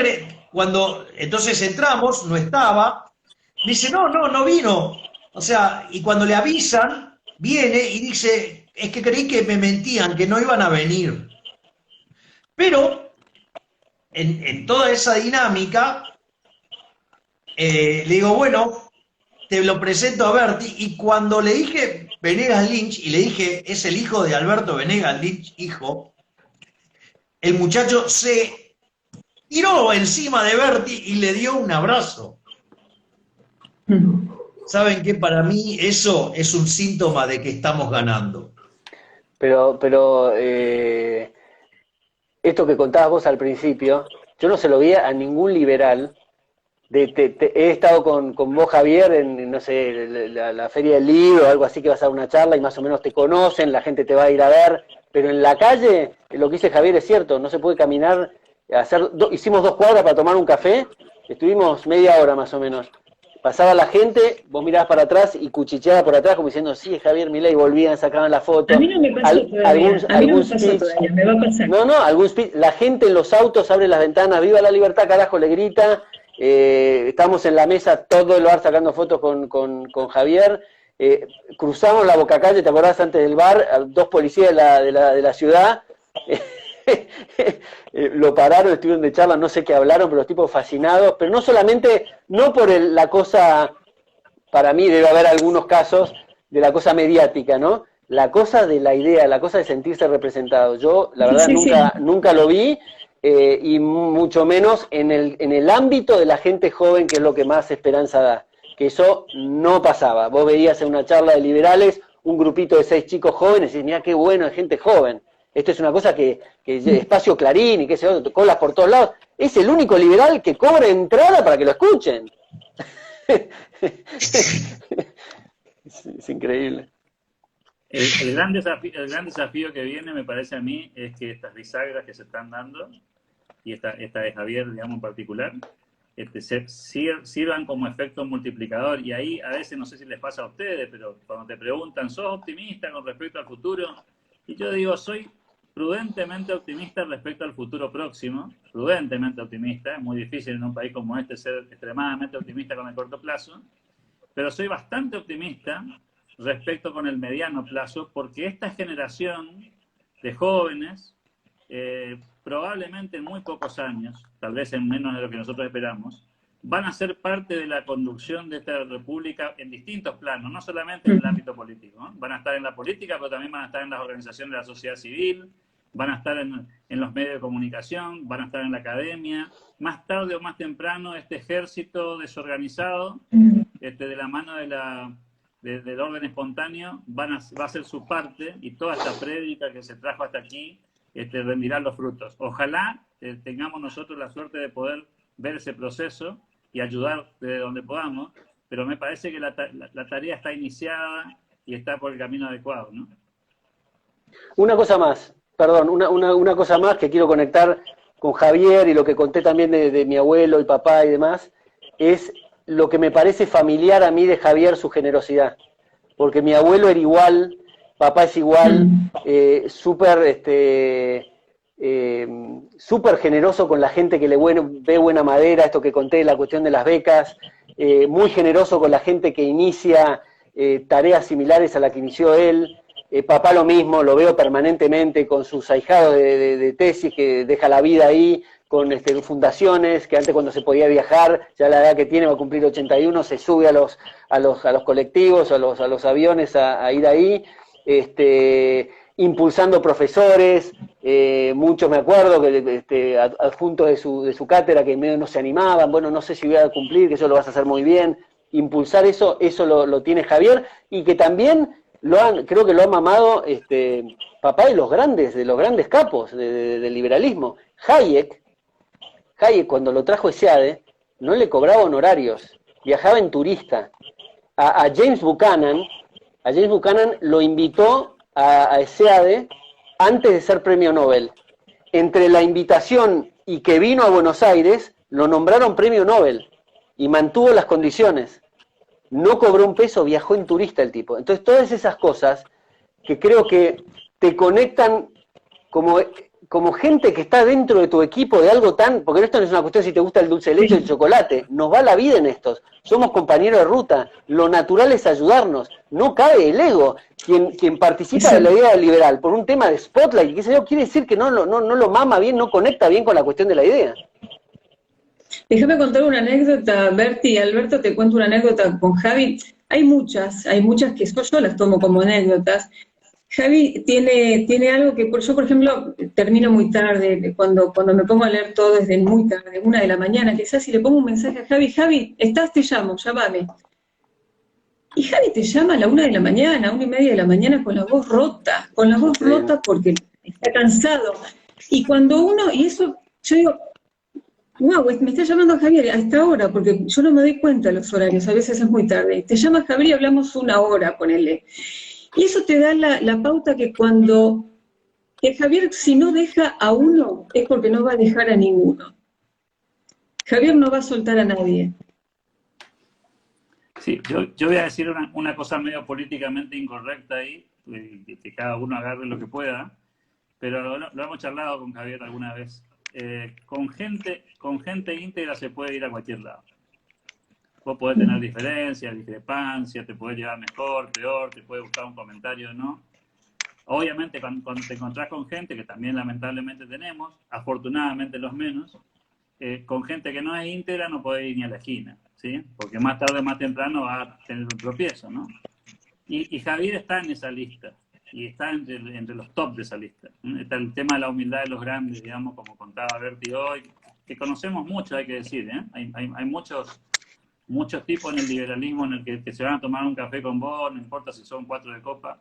[SPEAKER 1] cuando entonces entramos, no estaba, dice, no vino. O sea, y cuando le avisan, viene y dice, es que creí que me mentían, que no iban a venir. Pero en toda esa dinámica, le digo, bueno, te lo presento a Berti, y cuando le dije Venegas Lynch, y le dije, es el hijo de Alberto Venegas Lynch, hijo, el muchacho se tiró encima de Berti y le dio un abrazo. ¿Saben qué? Para mí eso es un síntoma de que estamos ganando.
[SPEAKER 4] Pero esto que contabas vos al principio, yo no se lo vi a ningún liberal. He estado con vos, Javier, en, no sé, la Feria del Libro o algo así, que vas a dar una charla y más o menos te conocen, la gente te va a ir a ver, pero en la calle, lo que dice Javier es cierto, no se puede caminar, hicimos 2 cuadras para tomar un café, estuvimos media hora más o menos. Pasaba la gente, vos mirabas para atrás y cuchicheaba por atrás como diciendo, sí, es Javier Milei, volvían, sacaban la foto.
[SPEAKER 3] A mí no me pasó todavía, me va a pasar.
[SPEAKER 4] No, algún speech, la gente en los autos abre las ventanas, viva la libertad, carajo, le grita. Estamos en la mesa todo el bar sacando fotos con Javier. Cruzamos la Bocacalle, ¿te acordás? Antes del bar, 2 policías de la ciudad. Lo pararon, estuvieron de charla, no sé qué hablaron, pero los tipos fascinados, pero no solamente, no por la cosa, para mí debe haber algunos casos de la cosa mediática, ¿no? La cosa de la idea, la cosa de sentirse representado. Yo, la verdad, nunca lo vi, y mucho menos en el ámbito de la gente joven, que es lo que más esperanza da, que eso no pasaba. Vos veías en una charla de liberales un grupito de 6 chicos jóvenes y decías, mirá qué bueno, hay gente joven. Esto es una cosa que espacio Clarín y qué sé yo, colas por todos lados. Es el único liberal que cobra entrada para que lo escuchen. Es increíble.
[SPEAKER 2] El gran desafío que viene, me parece a mí, es que estas bisagras que se están dando, y esta de Javier, digamos, en particular, sirvan como efecto multiplicador. Y ahí, a veces, no sé si les pasa a ustedes, pero cuando te preguntan, ¿sos optimista con respecto al futuro? Y yo digo, soy prudentemente optimista respecto al futuro próximo, prudentemente optimista. Es muy difícil en un país como este ser extremadamente optimista con el corto plazo, pero soy bastante optimista respecto con el mediano plazo, porque esta generación de jóvenes, probablemente en muy pocos años, tal vez en menos de lo que nosotros esperamos, van a ser parte de la conducción de esta república en distintos planos, no solamente en el ámbito político, ¿no? Van a estar en la política, pero también van a estar en las organizaciones de la sociedad civil, van a estar en los medios de comunicación, van a estar en la academia. Más tarde o más temprano, este ejército desorganizado, de la mano del orden espontáneo, va a ser su parte, y toda esta prédica que se trajo hasta aquí rendirá los frutos. Ojalá tengamos nosotros la suerte de poder ver ese proceso y ayudar desde donde podamos, pero me parece que la tarea está iniciada y está por el camino adecuado, ¿no?
[SPEAKER 4] Una cosa más, perdón, una cosa más que quiero conectar con Javier y lo que conté también de mi abuelo y papá y demás, es lo que me parece familiar a mí de Javier, su generosidad. Porque mi abuelo era igual, papá es igual, súper generoso con la gente que ve buena madera, esto que conté, la cuestión de las becas, muy generoso con la gente que inicia tareas similares a la que inició él. Papá lo mismo, lo veo permanentemente con sus ahijados de tesis, que deja la vida ahí, con fundaciones, que antes cuando se podía viajar, ya la edad que tiene, va a cumplir 81, se sube a los colectivos, a los aviones a ir ahí, impulsando profesores, muchos me acuerdo que adjuntos de su cátedra que medio no se animaban, bueno, no sé si voy a cumplir, que eso lo vas a hacer muy bien. Impulsar eso lo tiene Javier, y que también creo que lo ha mamado papá de los grandes capos del liberalismo. Hayek, cuando lo trajo ESEADE, no le cobraba honorarios, viajaba en turista. A James Buchanan lo invitó a ESEADE antes de ser premio Nobel. Entre la invitación y que vino a Buenos Aires, lo nombraron premio Nobel y mantuvo las condiciones. No cobró un peso, viajó en turista el tipo. Entonces, todas esas cosas que creo que te conectan como gente que está dentro de tu equipo de algo tan... Porque esto no es una cuestión si te gusta el dulce de leche o el chocolate. Nos va la vida en estos. Somos compañeros de ruta. Lo natural es ayudarnos. No cabe el ego. Quien participa de la idea liberal por un tema de spotlight, qué sé yo, quiere decir que no lo mama bien, no conecta bien con la cuestión de la idea.
[SPEAKER 3] Déjame contar una anécdota, Berti. Alberto, te cuento una anécdota con Javi. Hay muchas que yo las tomo como anécdotas. Javi tiene algo que yo, por ejemplo, termino muy tarde, cuando me pongo a leer todo desde muy tarde, 1 de la mañana, quizás, y le pongo un mensaje a Javi, ¿estás? Te llamo, llámame. Y Javi te llama a la 1 de la mañana, 1:30 de la mañana, con la voz rota porque está cansado. Y eso, yo digo, wow, me está llamando Javier a esta hora, porque yo no me doy cuenta de los horarios, a veces es muy tarde. Te llama Javier y hablamos 1 hora, ponele. Y eso te da la pauta que Javier, si no deja a uno, es porque no va a dejar a ninguno. Javier no va a soltar a nadie.
[SPEAKER 2] Sí, yo voy a decir una cosa medio políticamente incorrecta ahí, que cada uno agarre lo que pueda, pero lo hemos charlado con Javier alguna vez. Con gente íntegra se puede ir a cualquier lado. Vos podés tener diferencias, discrepancias, te podés llevar mejor, peor, te puede gustar un comentario, ¿no? Obviamente, cuando te encontrás con gente, que también lamentablemente tenemos, afortunadamente los menos, con gente que no es íntegra no podés ir ni a la esquina, ¿sí? Porque más tarde o más temprano va a tener un tropiezo, ¿no? Y Javier está en esa lista, y está entre los top de esa lista. Está el tema de la humildad de los grandes, digamos, como contaba Berti hoy, que conocemos mucho, hay que decir, ¿eh? Hay muchos tipos en el liberalismo en el que se van a tomar un café con vos, no importa si son 4 de copa,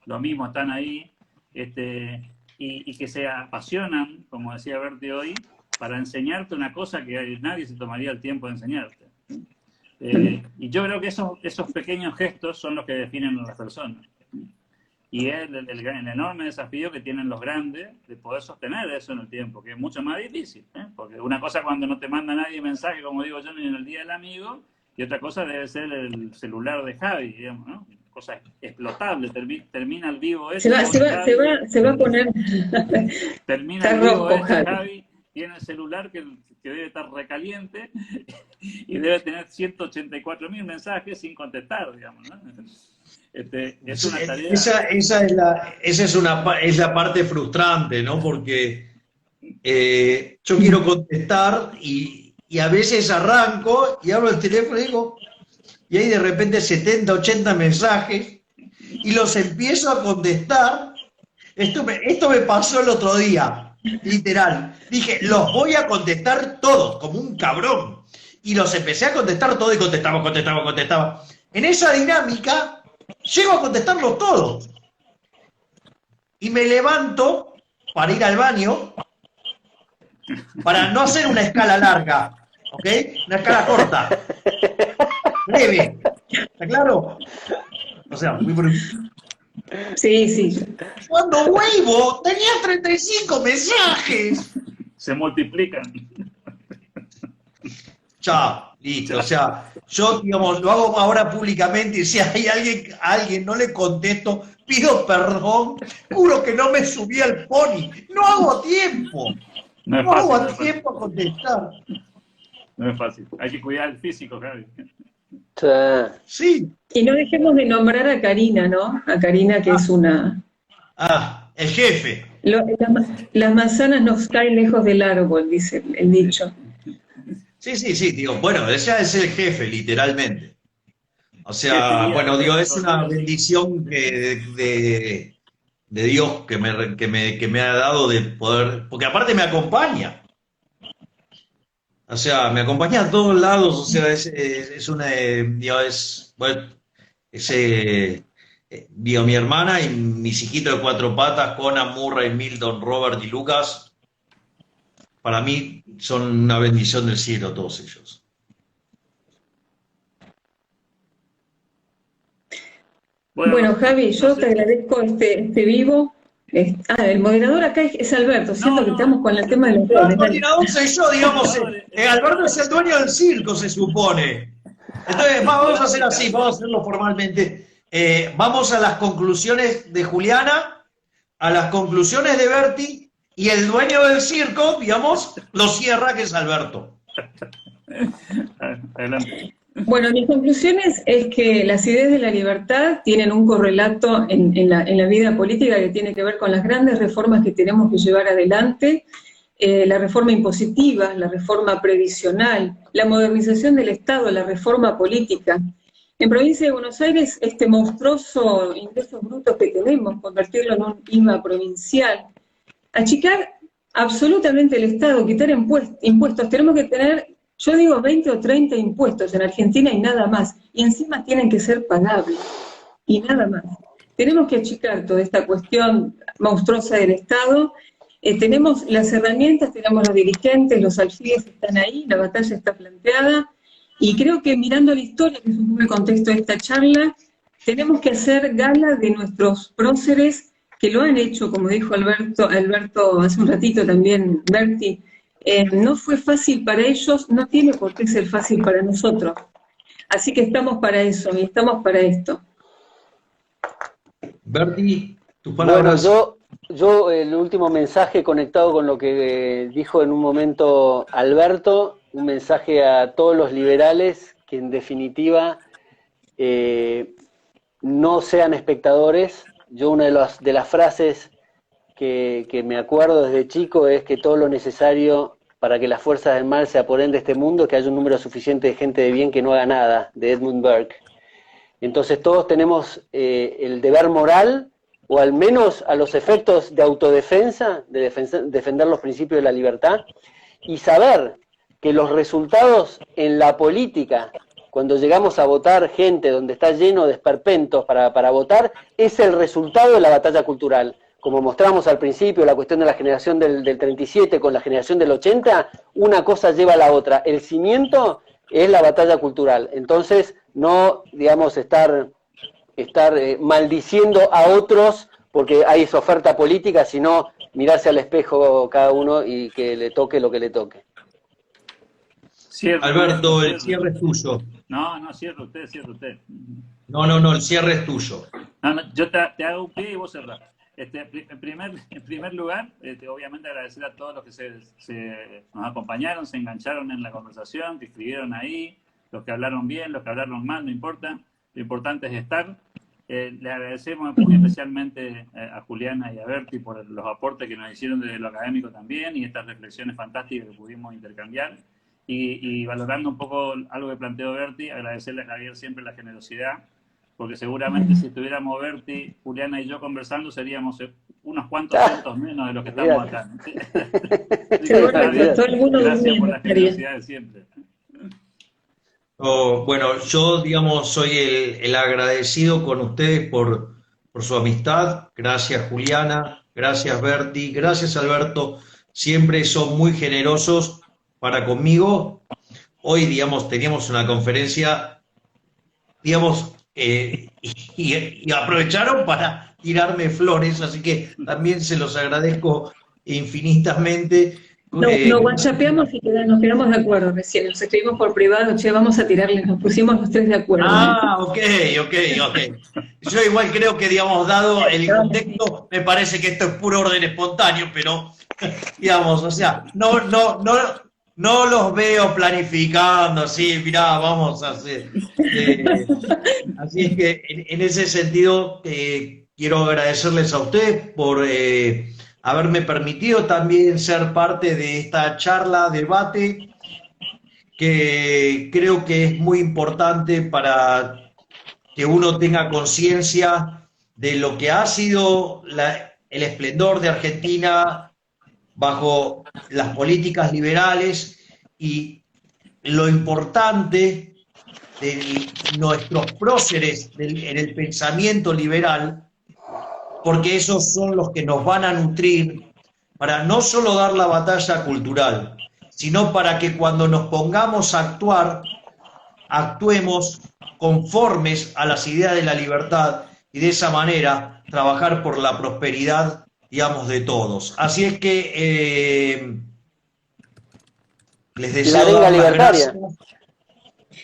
[SPEAKER 2] lo mismo, están ahí, y que se apasionan, como decía Berti hoy, para enseñarte una cosa que nadie se tomaría el tiempo de enseñarte. Y yo creo que esos pequeños gestos son los que definen a las personas. y es el enorme desafío que tienen los grandes de poder sostener eso en el tiempo, que es mucho más difícil, ¿eh? Porque una cosa cuando no te manda nadie mensaje, como digo yo, ni en el Día del Amigo, y otra cosa debe ser el celular de Javi, digamos, ¿no? Cosa explotable, termina el vivo ese.
[SPEAKER 3] Se va a poner...
[SPEAKER 2] Termina el vivo ese, Javi, tiene el celular que debe estar recaliente y debe tener 184.000 mensajes sin contestar, digamos, ¿no? Es una tarea...
[SPEAKER 1] Es la parte frustrante, ¿no? Porque yo quiero contestar y a veces arranco y abro el teléfono y digo, y hay de repente 70, 80 mensajes y los empiezo a contestar. Esto me pasó el otro día, literal. Dije, los voy a contestar todos, como un cabrón. Y los empecé a contestar todos y contestaba. En esa dinámica, llego a contestarlos todos. Y me levanto para ir al baño, para no hacer una escala larga, ¿ok? Una escala corta, breve, ¿está claro? O sea, muy breve.
[SPEAKER 3] Sí.
[SPEAKER 1] Cuando vuelvo, tenía 35 mensajes.
[SPEAKER 2] Se multiplican.
[SPEAKER 1] Ya, listo. O sea, yo, digamos, lo hago ahora públicamente y si hay a alguien no le contesto, pido perdón, juro que no me subí al pony. No hago tiempo. No hago a tiempo a contestar.
[SPEAKER 2] No es fácil. Hay que cuidar el físico, Javi.
[SPEAKER 1] Sí.
[SPEAKER 3] Y no dejemos de nombrar a Karina, ¿no? A Karina, que es una...
[SPEAKER 1] el jefe.
[SPEAKER 3] Las manzanas nos caen lejos del árbol, dice el dicho.
[SPEAKER 1] Sí, digo, bueno, ella es el jefe, literalmente. O sea, bueno, digo, es una bendición de Dios que me ha dado de poder, porque aparte me acompaña. O sea, me acompaña a todos lados, o sea, es una, digo, digo, mi hermana y mis hijitos de 4 patas, Conan, Murray, Milton, Robert y Lucas, para mí son una bendición del cielo todos ellos.
[SPEAKER 3] Bueno, Javi, yo te agradezco este vivo. El moderador acá es Alberto, siento que estamos con el tema de los roles.
[SPEAKER 1] El moderador soy yo, digamos, Alberto es el dueño del circo, se supone. Entonces, vamos a hacer así, vamos a hacerlo formalmente. Vamos a las conclusiones de Juliana, a las conclusiones de Berti, y el dueño del circo, digamos, lo cierra, que es Alberto.
[SPEAKER 2] Adelante.
[SPEAKER 3] Bueno, mis conclusiones es que las ideas de la libertad tienen un correlato en la vida política que tiene que ver con las grandes reformas que tenemos que llevar adelante, la reforma impositiva, la reforma previsional, la modernización del Estado, la reforma política. En provincia de Buenos Aires, este monstruoso ingresos brutos que tenemos, convertirlo en un IVA provincial, achicar absolutamente el Estado, quitar impuestos, tenemos que tener... Yo digo 20 o 30 impuestos en Argentina y nada más, y encima tienen que ser pagables, y nada más. Tenemos que achicar toda esta cuestión monstruosa del Estado, tenemos las herramientas, tenemos los dirigentes, los alfiles están ahí, la batalla está planteada, y creo que mirando la historia, que es un poco el contexto de esta charla, tenemos que hacer gala de nuestros próceres que lo han hecho, como dijo Alberto hace un ratito también, Berti. No fue fácil para ellos, no tiene por qué ser fácil para nosotros. Así que estamos para eso y estamos para esto.
[SPEAKER 1] Berti, tus palabras.
[SPEAKER 4] Bueno, yo el último mensaje conectado con lo que dijo en un momento Alberto, un mensaje a todos los liberales que en definitiva no sean espectadores. Yo una de las frases que me acuerdo desde chico es que todo lo necesario para que las fuerzas del mal se apoderen de este mundo es que haya un número suficiente de gente de bien que no haga nada, de Edmund Burke. Entonces todos tenemos el deber moral, o al menos a los efectos de autodefensa, de defender los principios de la libertad, y saber que los resultados en la política, cuando llegamos a votar gente donde está lleno de esperpentos para votar, es el resultado de la batalla cultural. Como mostramos al principio, la cuestión de la generación del 37 con la generación del 80, una cosa lleva a la otra. El cimiento es la batalla cultural. Entonces, no, digamos, estar estar maldiciendo a otros porque hay esa oferta política, sino mirarse al espejo cada uno y que le toque lo que le toque.
[SPEAKER 2] Cierto,
[SPEAKER 1] Alberto, el
[SPEAKER 2] cierto.
[SPEAKER 1] cierre es tuyo.
[SPEAKER 2] No, cierre usted.
[SPEAKER 1] No, el cierre es tuyo.
[SPEAKER 2] No, yo te hago un pie y vos cerrás. En primer lugar, obviamente agradecer a todos los que nos acompañaron, se engancharon en la conversación, que escribieron ahí, los que hablaron bien, los que hablaron mal, no importa. Lo importante es estar. Le agradecemos muy especialmente a Juliana y a Berti por los aportes que nos hicieron desde lo académico también y estas reflexiones fantásticas que pudimos intercambiar. Y valorando un poco algo que planteó Berti, agradecerle a Javier siempre la generosidad, porque seguramente si estuviéramos Berti, Juliana y yo conversando seríamos unos cuantos cientos menos de los que estamos acá. Gracias por la generosidad de siempre.
[SPEAKER 1] Bueno, yo, digamos, soy el agradecido con ustedes por su amistad. Gracias, Juliana. Gracias, Berti. Gracias, Alberto. Siempre son muy generosos para conmigo. Hoy, digamos, teníamos una conferencia, digamos, y aprovecharon para tirarme flores, así que también se los agradezco infinitamente.
[SPEAKER 3] Nos whatsappeamos y nos quedamos de acuerdo recién, nos escribimos por privado, che, vamos a tirarle, nos pusimos los tres de acuerdo.
[SPEAKER 1] Ok. Yo igual creo que, digamos, dado el contexto, me parece que esto es puro orden espontáneo, pero, digamos, o sea, no los veo planificando, así, mirá, vamos a hacer. Así es que, en ese sentido, quiero agradecerles a ustedes por haberme permitido también ser parte de esta charla, debate, que creo que es muy importante para que uno tenga conciencia de lo que ha sido el esplendor de Argentina bajo las políticas liberales y lo importante de nuestros próceres en el pensamiento liberal, porque esos son los que nos van a nutrir para no solo dar la batalla cultural, sino para que cuando nos pongamos a actuar, actuemos conformes a las ideas de la libertad y de esa manera trabajar por la prosperidad, digamos, de todos. Así es que les deseo dar las gracias.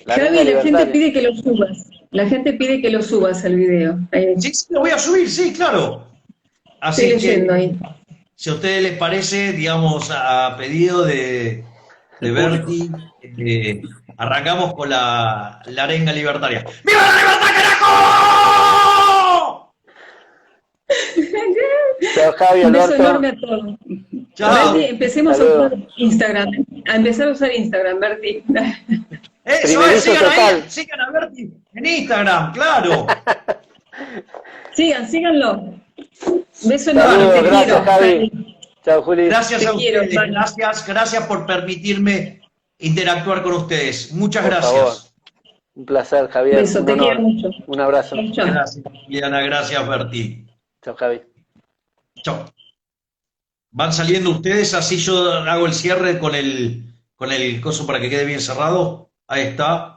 [SPEAKER 3] Javi, la gente pide que lo subas. La gente pide que lo subas al video.
[SPEAKER 1] Sí, lo voy a subir, sí, claro. Así
[SPEAKER 3] estoy leyendo ahí.
[SPEAKER 1] Si a ustedes les parece, digamos, a pedido de Berti, arrancamos con la arenga libertaria. ¡Viva la libertad, carajo!
[SPEAKER 4] Chao, Javi,
[SPEAKER 3] un beso
[SPEAKER 4] Alberto.
[SPEAKER 3] enorme a todos.
[SPEAKER 1] Chao.
[SPEAKER 3] Berti, empecemos a usar Instagram. A empezar a usar Instagram, Berti.
[SPEAKER 1] Eso es, sigan a Berti en Instagram, claro.
[SPEAKER 3] Síganlo. Beso enorme, te
[SPEAKER 4] gracias,
[SPEAKER 3] quiero.
[SPEAKER 4] Javi. Chao, Juli.
[SPEAKER 1] Gracias a ustedes,
[SPEAKER 3] quiero,
[SPEAKER 1] gracias por permitirme interactuar con ustedes. Muchas
[SPEAKER 4] Por
[SPEAKER 1] gracias.
[SPEAKER 4] favor. Un placer, Javier.
[SPEAKER 3] Beso, te quiero mucho.
[SPEAKER 4] Un abrazo.
[SPEAKER 3] Chao.
[SPEAKER 1] Gracias, Diana, gracias, Berti.
[SPEAKER 4] Chao, Javi.
[SPEAKER 1] Chao. Van saliendo ustedes, así yo hago el cierre con el coso para que quede bien cerrado. Ahí está.